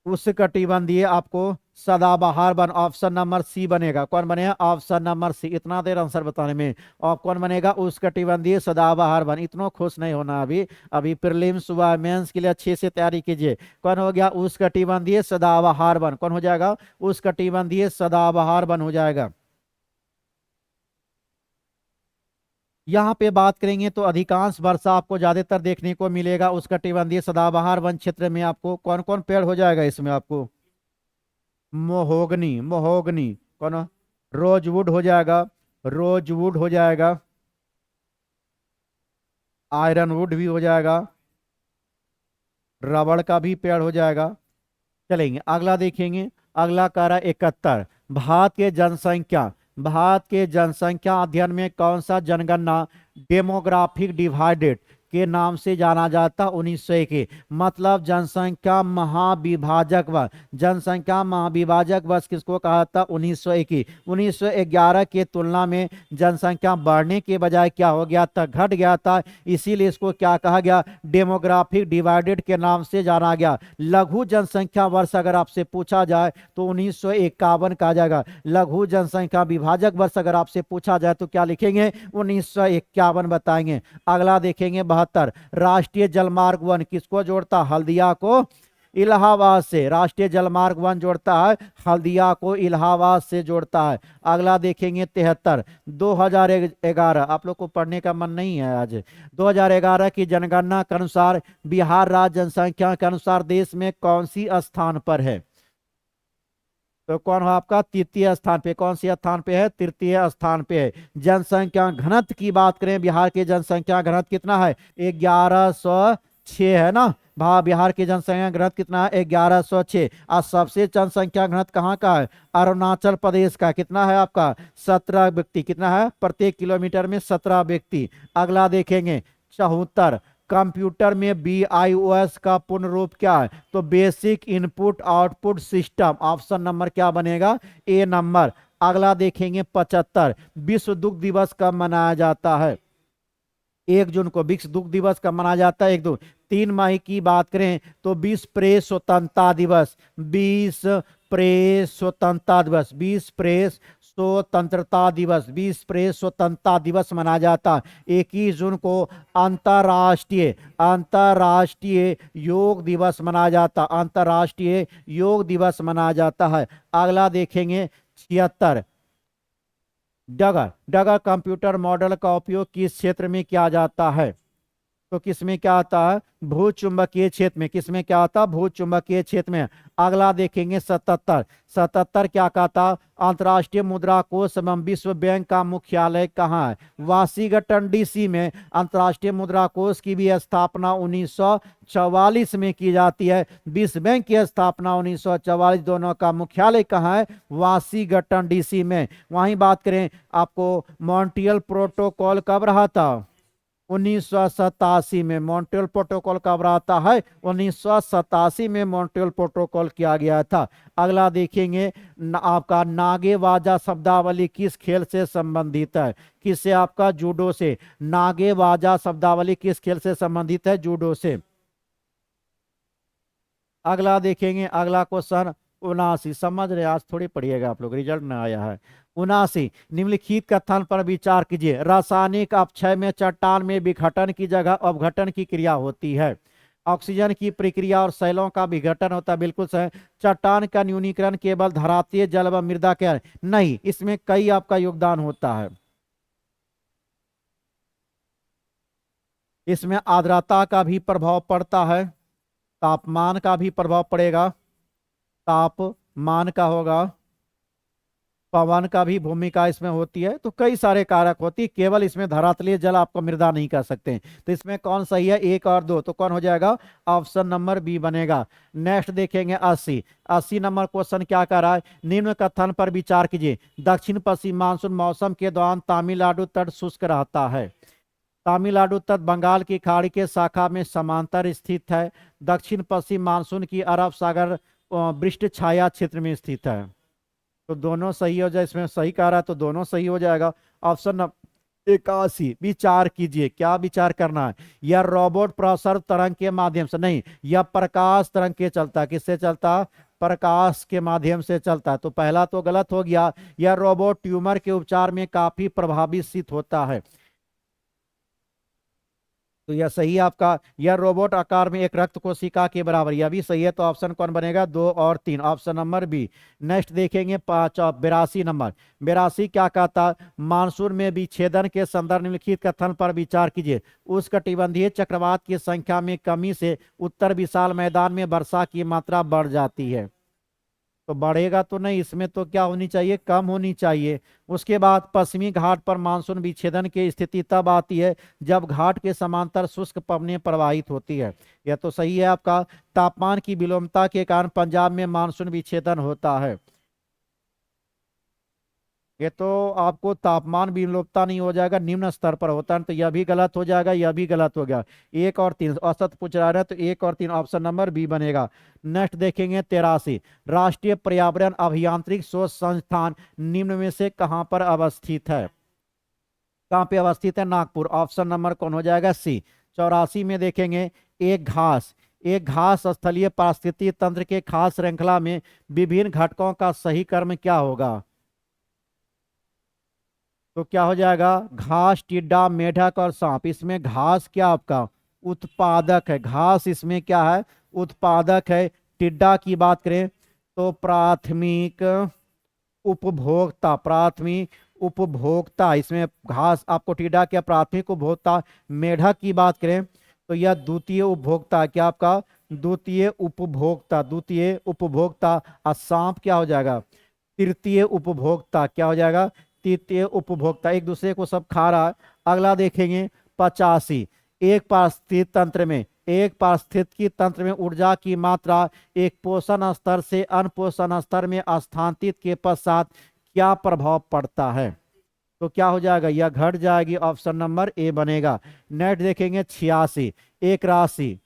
[SPEAKER 1] उष्णकटिबंधीय आपको सदाबहार वन, ऑप्शन नंबर सी बनेगा। कौन बनेगा? Option number C. इतना देर आंसर बताने में। और कौन बनेगा? उष्णकटिबंधीय सदाबहार वन। इतना खुश नहीं होना अभी, अभी प्रीलिम्स हुआ, मेंस के लिए अच्छे से तैयारी कीजिए। कौन हो गया? उष्णकटिबंधीय सदाबहार वन। कौन हो जाएगा? उष्णकटिबंधीय सदाबहार वन हो जाएगा। यहाँ पे बात करेंगे तो अधिकांश वर्षा आपको ज्यादातर देखने को मिलेगा उष्णकटिबंधीय सदाबहार वन क्षेत्र में। आपको कौन कौन पेड़ हो जाएगा इसमें आपको? मोहोगनी, मोहोगनी कौन? रोजवुड हो जाएगा, रोजवुड हो जाएगा। आयरनवुड भी हो जाएगा। रबड़ का भी पेड़ हो जाएगा। चलेंगे अगला देखेंगे। अगला कह रहा है 71। भारत के जनसंख्या, भारत के जनसंख्या अध्ययन में कौन सा जनगणना डेमोग्राफिक डिवाइडेड के नाम से जाना जाता 1901। मतलब जनसंख्या महाविभाजक वर्ष, जनसंख्या महाविभाजक वर्ष किसको कहा था? 1901। 1911 के तुलना में जनसंख्या बढ़ने के बजाय क्या हो गया था? घट गया था। इसीलिए इसको क्या कहा गया? डेमोग्राफिक डिवाइडेड के नाम से जाना गया। लघु जनसंख्या वर्ष अगर आपसे पूछा जाए तो 1951 कहा जाएगा। लघु जनसंख्या विभाजक वर्ष अगर आपसे पूछा जाए तो क्या लिखेंगे? 1951 बताएंगे। अगला देखेंगे 72। राष्ट्रीय जलमार्ग 1 किसको जोड़ता? हल्दिया को इलाहाबाद से। राष्ट्रीय जलमार्ग 1 जोड़ता है हल्दिया को इलाहाबाद से जोड़ता है। अगला देखेंगे 73। 2011, आप लोग को पढ़ने का मन नहीं है आज? 2011 की जनगणना के अनुसार बिहार राज्य जनसंख्या के अनुसार देश में कौन सी स्थान पर है? तो कौन हो आपका? तृतीय स्थान पे। कौन सी स्थान पे है? तृतीय स्थान पे है। जनसंख्या घनत्व की बात करें, बिहार की जनसंख्या घनत्व कितना है? 1106 है ना। बिहार की जनसंख्या घनत्व कितना है? 1106। और सबसे जनसंख्या घनत्व कहाँ का है? अरुणाचल प्रदेश का। कितना है आपका? 17 व्यक्ति। कितना है? प्रत्येक किलोमीटर में 17 व्यक्ति। अगला देखेंगे 74। कंप्यूटर में BIOS का पूर्ण रूप क्या है? तो basic input output system. Option number क्या बनेगा? ए नंबर। अगला देखेंगे 75। विश्व दुग्ध दिवस कब मनाया जाता है? 1 जून को विश्व दुग्ध दिवस कब मनाया जाता है? 1 जून। 3 मई की बात करें तो विश्व प्रेस स्वतंत्रता दिवस। विश्व प्रेस स्वतंत्रता दिवस। विश्व प्रेस स्वतंत्रता दिवस। विश्व प्रेस स्वतंत्रता दिवस मनाया जाता है। 21 जून को अंतर्राष्ट्रीय अंतर्राष्ट्रीय योग दिवस मनाया जाता। अंतर्राष्ट्रीय योग दिवस मनाया जाता है। अगला देखेंगे 76। डगर डगर कंप्यूटर मॉडल का उपयोग किस क्षेत्र में किया जाता है? तो किसमें क्या आता है? भूचुंबकीय क्षेत्र में। किसमें क्या आता है? भूचुंबकीय क्षेत्र में। अगला देखेंगे 77। 77 क्या कहता? अंतर्राष्ट्रीय मुद्रा कोष एवं विश्व बैंक का मुख्यालय कहाँ है? वाशिंगटन DC में। अंतर्राष्ट्रीय मुद्रा कोष की भी स्थापना 1944 में की जाती है। विश्व बैंक की स्थापना 1944। दोनों का मुख्यालय कहाँ है? वाशिंगटन DC में। वहीं बात करें आपको मॉन्ट्रियल प्रोटोकॉल कब रहा था? 1987 में। मॉन्ट्रियल प्रोटोकॉल कब आता है? 1987 में मॉन्ट्रियल प्रोटोकॉल किया गया था। अगला देखेंगे आपका नागेबाजा शब्दावली किस खेल से संबंधित है? किससे? आपका जूडो से। नागेबाजा शब्दावली किस खेल से संबंधित है? जूडो से। अगला देखेंगे अगला क्वेश्चन 79। समझ रहे? आज थोड़ी पढ़िएगा आप लोग, रिजल्ट में आया है। 79। निम्नलिखित कथन पर विचार कीजिए। रासायनिक अपक्षय में चट्टान में विघटन की जगह अपघटन की क्रिया होती है। ऑक्सीजन की प्रक्रिया और शैलों का विघटन होता है। बिल्कुल सही। चट्टान का न्यूनीकरण केवल धरातीय जल व मृदा के नहीं, इसमें कई आपका योगदान होता है। इसमें आर्द्रता का भी प्रभाव पड़ता है, तापमान का भी प्रभाव पड़ेगा, तापमान का होगा, पवन का भी भूमिका इसमें होती है। तो कई सारे कारक होती है, केवल इसमें धरातलीय जल आपको मृदा नहीं कर सकते। तो इसमें कौन सही है? 1 और 2। तो कौन हो जाएगा? ऑप्शन नंबर बी बनेगा। नेक्स्ट देखेंगे 80। 80 नंबर क्वेश्चन क्या कर रहा है? निम्न कथन पर विचार कीजिए। दक्षिण पश्चिम मानसून मौसम के दौरान तमिलनाडु तट शुष्क रहता है। तमिलनाडु तट बंगाल की खाड़ी के शाखा में समांतर स्थित है। दक्षिण पश्चिम मानसून की अरब सागर वृष्ट छाया क्षेत्र में स्थित है। तो दोनों सही हो जाए। इसमें सही कह रहा है तो दोनों सही हो जाएगा। Option number 81। विचार कीजिए। क्या विचार करना है? यह रोबोट प्रसर तरंग के माध्यम से नहीं, यह प्रकाश तरंग के चलता। किससे चलता? प्रकाश के माध्यम से चलता। तो पहला तो गलत हो गया। यह रोबोट ट्यूमर के उपचार में काफी प्रभावी सिद्ध होता है। तो यह सही है आपका। यह रोबोट आकार में एक रक्त कोशिका के बराबर। यह भी सही है। तो ऑप्शन कौन बनेगा? 2 और 3। Option number B. नेक्स्ट देखेंगे 82 नंबर। 82 क्या कहता? मानसून में विच्छेदन के संदर्भ निम्नलिखित कथन पर विचार कीजिए। उष्णकटिबंधीय चक्रवात की संख्या में कमी से उत्तर विशाल मैदान में वर्षा की मात्रा बढ़ जाती है। तो बढ़ेगा तो नहीं, इसमें तो क्या होनी चाहिए? कम होनी चाहिए। उसके बाद पश्चिमी घाट पर मानसून विच्छेदन की स्थिति तब आती है जब घाट के समांतर शुष्क पवनें प्रवाहित होती है। यह तो सही है आपका। तापमान की विलोमता के कारण पंजाब में मानसून विच्छेदन होता है। ये तो आपको तापमान भी विलोपता नहीं हो जाएगा, निम्न स्तर पर होता है, तो यह भी गलत हो जाएगा, यह भी गलत हो गया। एक और तीन औसत पूछ रहा है, तो एक और तीन ऑप्शन नंबर बी बनेगा। नेक्स्ट देखेंगे 83, राष्ट्रीय पर्यावरण अभियांत्रिक शोध संस्थान निम्न में से कहाँ पर अवस्थित है? कहाँ पे अवस्थित है? नागपुर। ऑप्शन नंबर कौन हो जाएगा? सी। 84 में देखेंगे, एक घास स्थलीय पारिस्थितिकी तंत्र के खास श्रृंखला में विभिन्न घटकों का सही क्रम क्या होगा? तो क्या हो जाएगा? घास, टिड्डा, मेढक और सांप। इसमें घास क्या आपका उत्पादक है, घास इसमें क्या है? उत्पादक है। टिड्डा की बात करें तो प्राथमिक उपभोक्ता, प्राथमिक उपभोक्ता, इसमें घास आपको टिड्डा क्या प्राथमिक उपभोक्ता। मेढक की बात करें तो यह द्वितीय उपभोक्ता, क्या आपका द्वितीय उपभोक्ता, द्वितीय उपभोक्ता। और सांप क्या हो जाएगा? तृतीय उपभोक्ता, क्या हो जाएगा? तृतीय उपभोक्ता। एक दूसरे को सब खा रहा है। अगला देखेंगे 85, एक पारिस्थितिकी तंत्र में ऊर्जा की मात्रा एक पोषण स्तर से अन्य पोषण स्तर में स्थानांतरित के पश्चात क्या प्रभाव पड़ता है? तो क्या हो जाएगा? यह घट जाएगी। ऑप्शन नंबर ए बनेगा। नेक्स्ट देखेंगे 86, एक राशि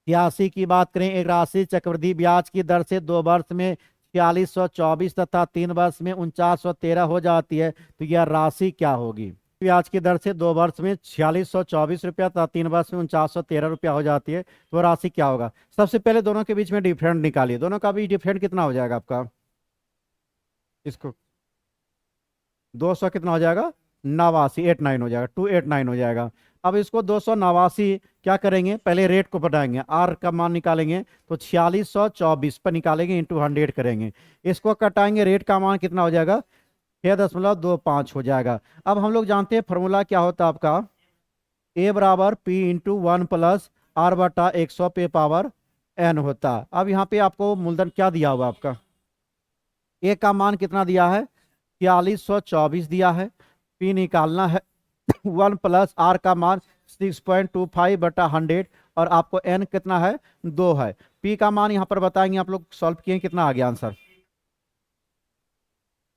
[SPEAKER 1] 86 की बात करें, एक राशि चक्रवृद्धि ब्याज की दर से 2 वर्ष में 4624 तथा 3 वर्ष में 4913 हो जाती है, तो यह राशि क्या होगी? ब्याज की दर से 2 वर्ष में 4624 रुपया तथा 3 वर्ष में 4913 रुपया हो जाती है, तो राशि क्या होगा? सबसे पहले दोनों के बीच में डिफरेंट निकालिए, दोनों का भी डिफरेंट कितना हो जाएगा आपका? इसको 200 कितना हो जाएगा? 89, 89 हो जाएगा, 289 हो जाएगा। अब इसको 289 क्या करेंगे? पहले रेट को बढ़ाएंगे, आर का मान निकालेंगे तो 4624 पर निकालेंगे, इंटू 100 करेंगे। इसको कटाएंगे, रेट का मान कितना हो जाएगा? 6.25 हो जाएगा। अब हम लोग जानते हैं फॉर्मूला क्या होता है आपका, ए बराबर पी इंटू 1 + R/100 पे पावर n होता है। अब यहाँ पे आपको मूलधन क्या दिया हुआ आपका? ए का मान कितना दिया है? 4624 दिया है। पी निकालना है 1 + R का मान 6.25/100, और आपको n कितना है? 2 है। पी का मान यहाँ पर बताएंगे, आप लोग सॉल्व किए, कितना आ गया आंसर?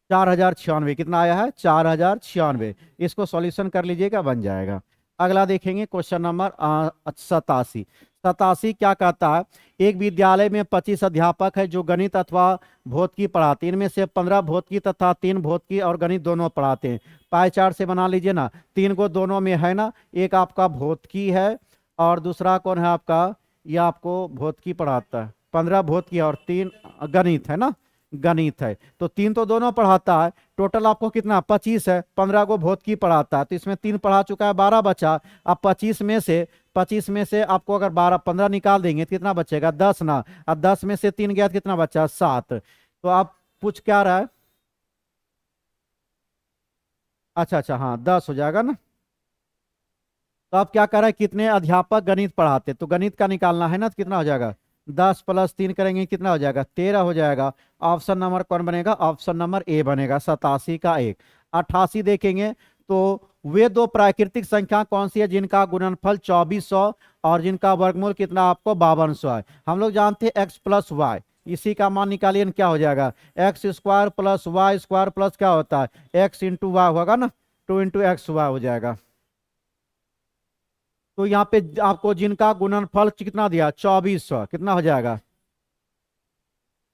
[SPEAKER 1] 4096। कितना आया है? 4096। इसको सॉल्यूशन कर लीजिएगा, बन जाएगा। अगला देखेंगे क्वेश्चन नंबर 87। 87 क्या कहता है? एक विद्यालय में 25 अध्यापक है जो गणित अथवा भौतिकी पढ़ाते हैं। इनमें से 15 भौतिकी तथा 3 भौतिकी और गणित दोनों पढ़ाते हैं। पाई चार्ट से बना लीजिए ना, 3 को दोनों में है ना, एक आपका भौतिकी है और दूसरा कौन है आपका? यह आपको भौतिकी पढ़ाता है। 15 भौतिकी और 3 गणित है ना, गणित है। तो 3 तो दोनों पढ़ाता है, टोटल आपको कितना? 25 है। 15 को भौतिकी पढ़ाता है, तो इसमें 3 पढ़ा चुका है, 12 बचा। अब 25 में से आपको अगर 15 निकाल देंगे तो कितना बचेगा? 10 ना। अब 10 में से 3 गया तो कितना बचा? 7। तो आप पूछ क्या रहा है? अच्छा अच्छा, हाँ 10 हो जाएगा ना। तो आप क्या कर रहे हैं? कितने अध्यापक गणित पढ़ाते? तो गणित का निकालना है ना, तो कितना हो जाएगा? 10 + 3 करेंगे, कितना हो जाएगा? 13 हो जाएगा। ऑप्शन नंबर कौन बनेगा? ऑप्शन नंबर ए बनेगा, 87 का 1। 88 देखेंगे तो वे दो प्राकृतिक संख्या कौन सी है जिनका गुणनफल 2400 और जिनका वर्गमूल कितना आपको 5200 है? हम लोग जानते हैं x + y, इसी का मान निकालिए, क्या हो जाएगा? x² + y² प्लस क्या होता है? x × y होगा ना, 2 × xy हो जाएगा। तो यहाँ पे आपको जिनका गुणनफल कितना दिया? 2400, कितना हो जाएगा?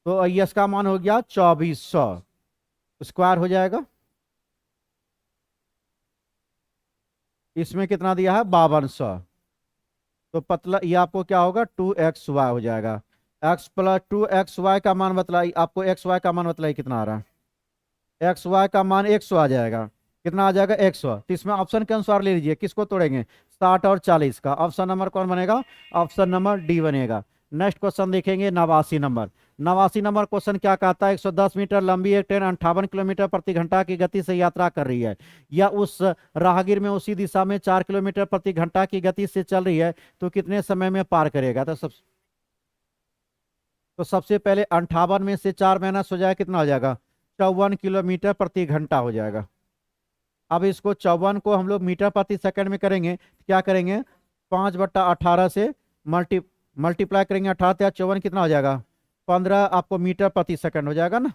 [SPEAKER 1] तो यस का मान हो गया 2400, स्क्वायर हो जाएगा। इसमें कितना दिया है? 5200। तो पतला ये आपको क्या होगा? 2xy हो जाएगा। x + 2xy का मान बतलाइए, आपको xy का मान बतलाइए कितना आ रहा है? xy का मान 100 आ जाएगा। कितना आ जाएगा? 100। तो इसमें ऑप्शन के अनुसार ले लीजिए, किसको तोड़ेंगे? 60 और 40 का। ऑप्शन नंबर कौन बनेगा? ऑप्शन नंबर डी बनेगा। नेक्स्ट क्वेश्चन देखेंगे 89 नंबर। 89 नंबर क्वेश्चन क्या कहता है? 110 मीटर लंबी एक ट्रेन 58 किलोमीटर प्रति घंटा की गति से यात्रा कर रही है, या उस राहगीर में उसी दिशा में 4 किलोमीटर प्रति घंटा की गति से चल रही है, तो कितने समय में पार करेगा? तो सबसे पहले 58 में से 4 माइनस हो जाएगा, कितना हो जाएगा? 54 किलोमीटर प्रति घंटा हो जाएगा। अब इसको 54 को हम लोग मीटर प्रति सेकंड में करेंगे, क्या करेंगे? 5/18 से मल्टीप्लाई करेंगे, 18 या 54 कितना हो जाएगा? 15 आपको मीटर प्रति सेकंड हो जाएगा ना।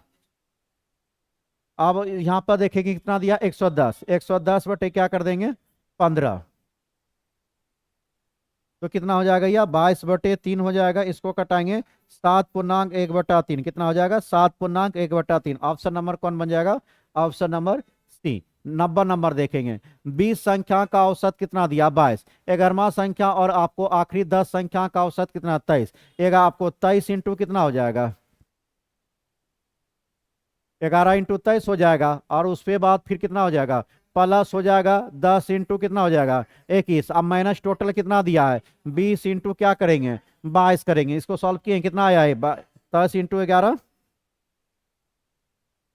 [SPEAKER 1] अब यहाँ पर देखेंगे कितना दिया, 110, 110 बटे क्या कर देंगे, 15। तो कितना हो जाएगा, यह 22/3 हो जाएगा। इसको कटाएंगे 7.1/3, कितना हो जाएगा, 7.1/3। ऑप्शन नंबर कौन बन जाएगा, ऑप्शन नंबर सी। 90 नंबर देखेंगे। 20 संख्या का औसत कितना दिया, 22। 11वां संख्या और आपको आखिरी 10 संख्या का औसत कितना, 23। एक आपको 23 इंटू कितना हो जाएगा, 11 इंटू 23 हो जाएगा। और उसके बाद फिर कितना हो जाएगा, प्लस हो जाएगा 10 इंटू कितना हो जाएगा, 21। अब माइनस टोटल कितना दिया है, 20 इंटू क्या करेंगे, 22 करेंगे। इसको सॉल्व किए कितना आया है, 10 इंटू 11,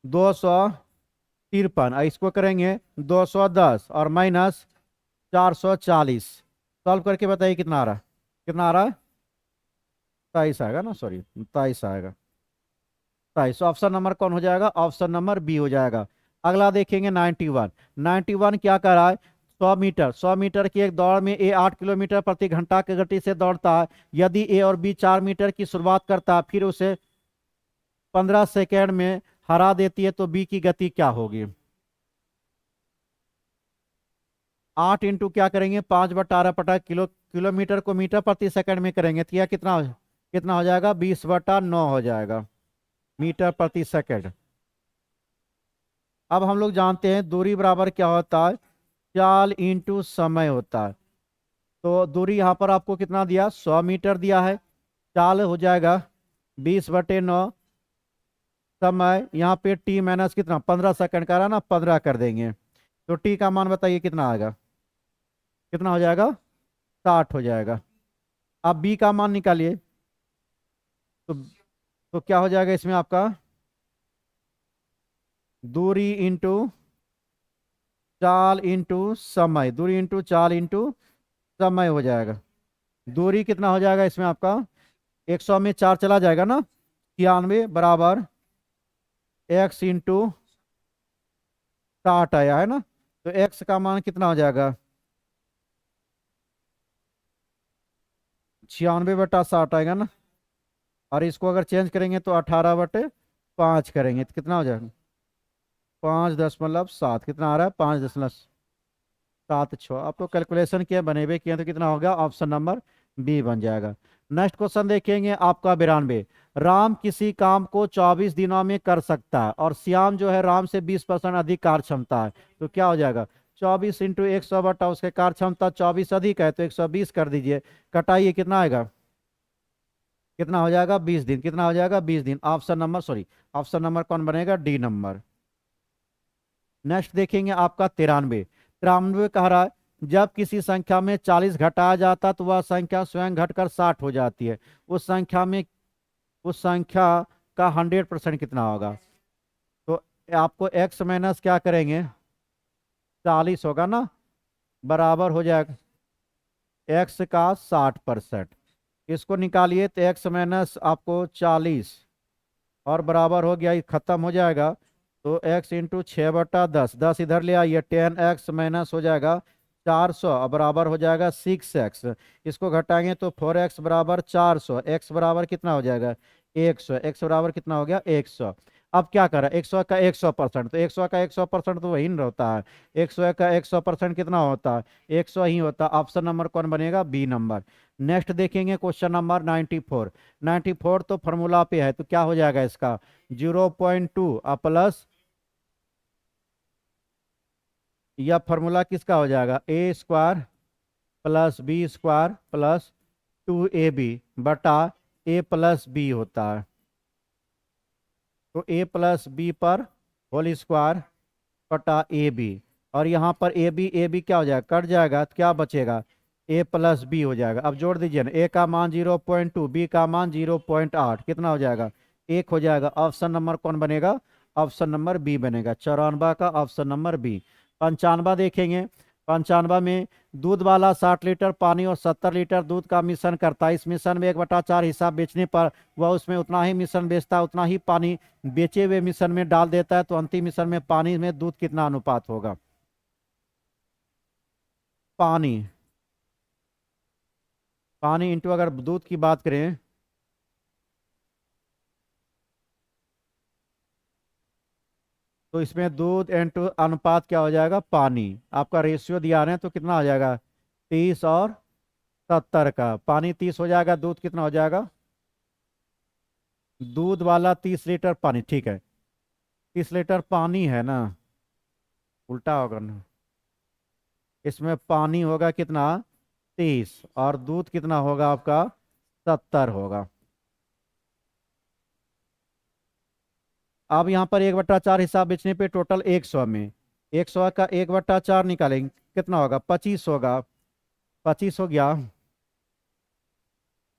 [SPEAKER 1] 253। इसको करेंगे 210 और माइनस 440। सॉल्व करके बताइए कितना आ रहा है, कितना आ रहा है, 23 आएगा ना, सॉरी 23 आएगा, 23। ऑप्शन नंबर कौन हो जाएगा, ऑप्शन नंबर बी हो जाएगा। अगला देखेंगे 91। 91 क्या कर रहा है, 100 मीटर, 100 मीटर की एक दौड़ में ए 8 किलोमीटर प्रति घंटा की गति से दौड़ता है। यदि ए और बी 4 मीटर की शुरुआत करता है, फिर उसे 15 सेकेंड में हरा देती है, तो बी की गति क्या होगी। 8 इंटू क्या करेंगे, 5/18 पटा किलोमीटर को मीटर प्रति सेकंड में करेंगे, तो यह कितना हो जाएगा, 20/9 हो जाएगा मीटर प्रति सेकंड। अब हम लोग जानते हैं दूरी बराबर क्या होता है, चाल इंटू समय होता है। तो दूरी यहाँ पर आपको कितना दिया, 100 मीटर दिया है। चाल हो जाएगा 20/9, समय यहाँ पे टी माइनस कितना, 15 सेकंड का रहा ना, 15 कर देंगे। तो टी का मान बताइए कितना आएगा, कितना हो जाएगा, 60 हो जाएगा। अब बी का मान निकालिए। तो क्या हो जाएगा इसमें आपका, दूरी इंटू चाल इंटू समय, दूरी इंटू चाल इंटू समय हो जाएगा। दूरी कितना हो जाएगा इसमें आपका, 100 में 4 चला जाएगा ना, 93 बराबर एक्स इंटू 60 आया है ना। तो एक्स का मान कितना हो जाएगा, 96/60 आएगा ना। और इसको अगर चेंज करेंगे तो 18/5 करेंगे, तो कितना हो जाएगा, 5.7, कितना आ रहा है, 5.76। आप तो कैलकुलेशन किए बने हुए किए, तो कितना होगा, ऑप्शन नंबर बी बन जाएगा। नेक्स्ट क्वेश्चन देखेंगे आपका 92। राम किसी काम को 24 दिनों में कर सकता है और श्याम जो है राम से 20% अधिक कार्य क्षमता है। तो क्या हो जाएगा, 24 इंटू 100 बटा उसके कार्य क्षमता 24 अधिक है, तो 120 कर दीजिए। कटाइए कितना आएगा, कितना हो जाएगा, 20 दिन। कितना हो जाएगा, 20 दिन। Option number sorry, option number कौन बनेगा, डी नंबर। नेक्स्ट देखेंगे आपका 93। 93 कह रहा है, जब किसी संख्या में 40 घटाया जाता तो वह संख्या स्वयं घटकर 60 हो जाती है। उस संख्या में, उस संख्या का 100% कितना होगा। तो आपको x माइनस क्या करेंगे, 40 होगा ना, बराबर हो जाएगा x का 60%। इसको निकालिए तो x माइनस आपको 40 और बराबर हो गया, ये खत्म हो जाएगा। तो x इंटू 6/10, 10 इधर ले आइए, 10x माइनस हो जाएगा 400 और बराबर हो जाएगा 6x। इसको घटाएंगे तो 4x बराबर 400, x बराबर कितना हो जाएगा, 100। x बराबर कितना हो गया, 100। अब क्या करें, 100 का 100%, तो 100 का 100% तो वही न होता है। 100 का 100% कितना होता है, 100 ही होता है। ऑप्शन नंबर कौन बनेगा, बी नंबर। नेक्स्ट देखेंगे क्वेश्चन नंबर 94। 94 तो फॉर्मूला पे है, तो क्या हो जाएगा इसका, 0.2 प्लस, यह फॉर्मूला किसका हो जाएगा, a square plus b square plus 2ab बटा ए प्लस बी होता है। तो ए प्लस बी पर होल स्क्वायर बटा ए बी। और यहाँ पर ए बी क्या हो जाएगा, कट जाएगा, तो क्या बचेगा, ए प्लस बी हो जाएगा। अब जोड़ दीजिए ना, ए का मान 0.2, बी का मान 0.8, कितना हो जाएगा, 1 हो जाएगा। ऑप्शन नंबर कौन बनेगा, ऑप्शन नंबर बी बनेगा। 94 का ऑप्शन नंबर बी। 95 देखेंगे। 95 में दूध वाला 60 लीटर पानी और 70 लीटर दूध का मिश्रण करता है। इस मिश्रण में 1/4 हिस्सा बेचने पर वह उसमें उतना ही मिश्रण बेचता है, उतना ही पानी बेचे हुए मिश्रण में डाल देता है। तो अंतिम मिश्रण में पानी में दूध कितना अनुपात होगा, पानी, पानी इंटू अगर दूध की बात करें, तो इसमें दूध इनटू अनुपात क्या हो जाएगा, पानी। आपका रेशियो दिया है तो कितना हो जाएगा, 30 और 70 का। पानी 30 हो जाएगा, दूध कितना हो जाएगा, दूध वाला 30 लीटर पानी, ठीक है। 30 लीटर पानी है ना, उल्टा होगा ना। इसमें पानी होगा कितना, 30, और दूध कितना होगा आपका, 70 होगा। अब यहाँ पर 1/4 हिसाब बेचने पे टोटल 100 में, 100 का 1/4 निकालेंगे कितना होगा, 25 होगा। 25 हो गया।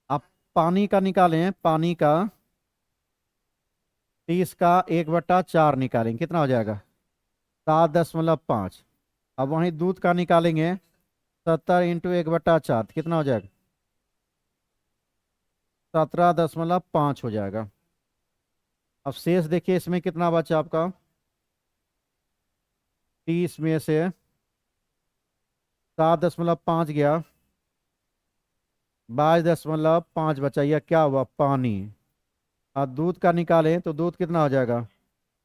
[SPEAKER 1] अब पानी का निकालें, पानी का 30 का 1/4 निकालेंगे कितना हो जाएगा, 7.5। अब वहीं दूध का निकालेंगे, 70 इंटू 1/4 कितना हो जाएगा, 17.5 हो जाएगा। अब शेष देखिए इसमें कितना बचा आपका, 30 में से 7.5 गया, 22.5 बचा, यह क्या हुआ, पानी। और दूध का निकालें तो दूध कितना हो जाएगा,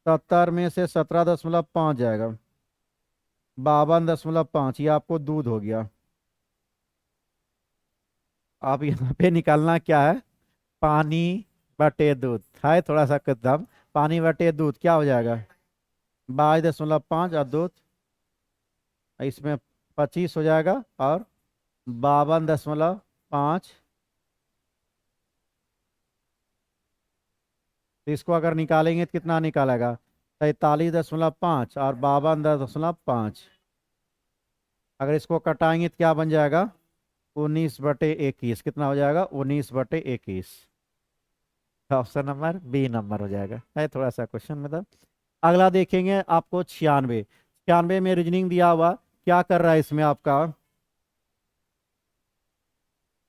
[SPEAKER 1] 70 में से 17.5 जाएगा, 52.5, ये आपको दूध हो गया। आप यहाँ पे निकालना क्या है, पानी बटे दूध है, थोड़ा सा कदम, पानी बटे दूध क्या हो जाएगा, 22.5, और दूध इसमें 25 हो जाएगा, और 52.5। तो इसको अगर निकालेंगे तो कितना निकालेगा, 43.5 और 52.5। अगर इसको कटाएंगे तो क्या बन जाएगा, 19/21, कितना हो जाएगा, 19/21। ऑप्शन नंबर बी नंबर हो जाएगा, है थोड़ा सा क्वेश्चन मतलब। अगला देखेंगे आपको 96। 96 में रीजनिंग दिया हुआ, क्या कर रहा है इसमें आपका,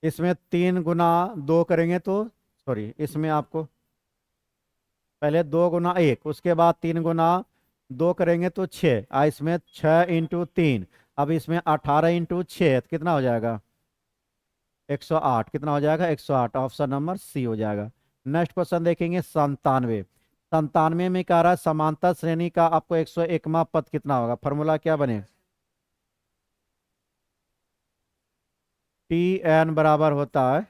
[SPEAKER 1] इसमें 3 गुना 2 करेंगे तो, सॉरी, इसमें आपको पहले 2 गुना 1, उसके बाद 3 गुना 2 करेंगे तो 6, इसमें 6 इंटू 3। अब इसमें 18 इंटू 6 कितना हो जाएगा, 108, कितना हो जाएगा, 108। ऑप्शन नंबर सी हो जाएगा। नेक्स्ट क्वेश्चन देखेंगे 97। 97 में कह रहा है समांतर श्रेणी का आपको 101वां पद कितना होगा, फॉर्मूला क्या बने, टी एन बराबर होता है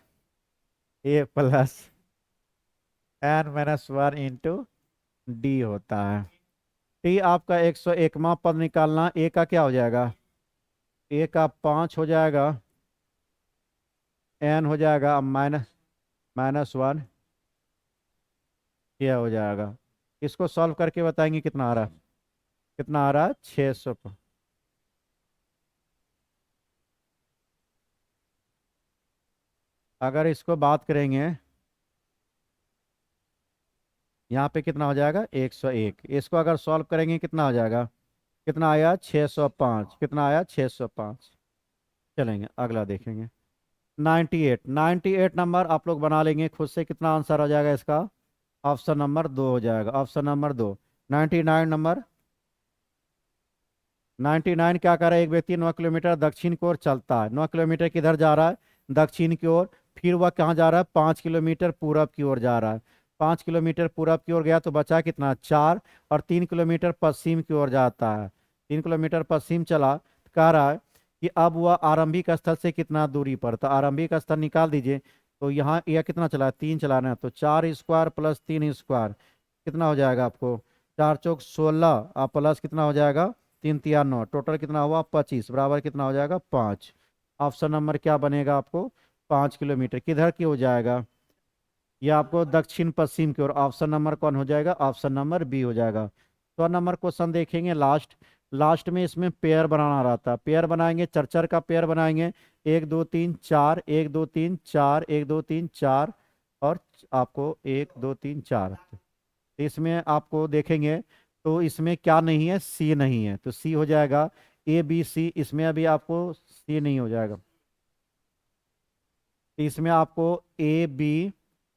[SPEAKER 1] a+n-1 इंटू डी होता है। टी आपका 101वां पद निकालना, ए का क्या हो जाएगा, ए का 5 हो जाएगा, एन हो जाएगा, अब -1 क्या हो जाएगा। इसको सॉल्व करके बताएंगे कितना आ रहा है, कितना आ रहा है, 600। अगर इसको बात करेंगे, यहाँ पे कितना हो जाएगा, 101। इसको अगर सॉल्व करेंगे कितना हो जाएगा, कितना आया, 605, कितना आया, 605। चलेंगे अगला देखेंगे 98। 98 नंबर आप लोग बना लेंगे खुद से, कितना आंसर हो जाएगा इसका, ऑप्शन नंबर 2 हो जाएगा, ऑप्शन नंबर 2। 99 नंबर, 99 क्या कर रहा है, एक व्यक्ति 9 किलोमीटर दक्षिण की ओर चलता है, 9 किलोमीटर किधर जा रहा है, दक्षिण की ओर। फिर वह कहाँ जा रहा है, 5 किलोमीटर पूरब की ओर जा रहा है। 5 किलोमीटर पूरब की ओर गया तो बचा कितना, 4। और 3 किलोमीटर पश्चिम की ओर जाता है, 3 किलोमीटर पश्चिम चला, तो कह रहा है कि अब वह आरंभिक स्थल से कितना दूरी पर, तो आरंभिक स्थल निकाल दीजिए। तो यहाँ यह कितना चला है, 3 चलाना है, तो 4 स्क्वायर प्लस 3 स्क्वायर कितना हो जाएगा आपको, 4 चौक 16, आप प्लस कितना हो जाएगा, 3 तिया 9, टोटल कितना हुआ, 25, बराबर कितना हो जाएगा, 5। ऑप्शन नंबर क्या बनेगा आपको, 5 किलोमीटर किधर की हो जाएगा, ये आपको दक्षिण पश्चिम की ओर। ऑप्शन नंबर कौन हो जाएगा, ऑप्शन नंबर बी हो जाएगा। 100 नंबर क्वेश्चन देखेंगे लास्ट। लास्ट में इसमें पेयर बनाना रहता है, पेयर बनाएंगे, चर का पेयर बनाएंगे, 1 2 3 4, 1 2 3 4, 1 2 3 4, और आपको 1 2 3 4। इसमें आपको देखेंगे तो इसमें क्या नहीं है, सी नहीं है, तो सी हो जाएगा, ए बी सी। इसमें अभी आपको सी नहीं हो जाएगा, इसमें आपको ए बी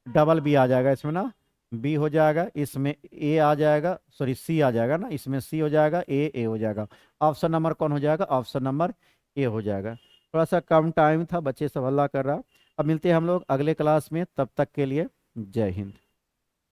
[SPEAKER 1] डबल बी आ जाएगा, इसमें ना बी हो जाएगा, इसमें ए आ जाएगा, सॉरी सी आ जाएगा ना, इसमें सी हो जाएगा, ए हो जाएगा। ऑप्शन नंबर कौन हो जाएगा, ऑप्शन नंबर ए हो जाएगा। थोड़ा सा कम टाइम था, बच्चे सब हल्ला कर रहा। अब मिलते हैं हम लोग अगले क्लास में, तब तक के लिए जय हिंद।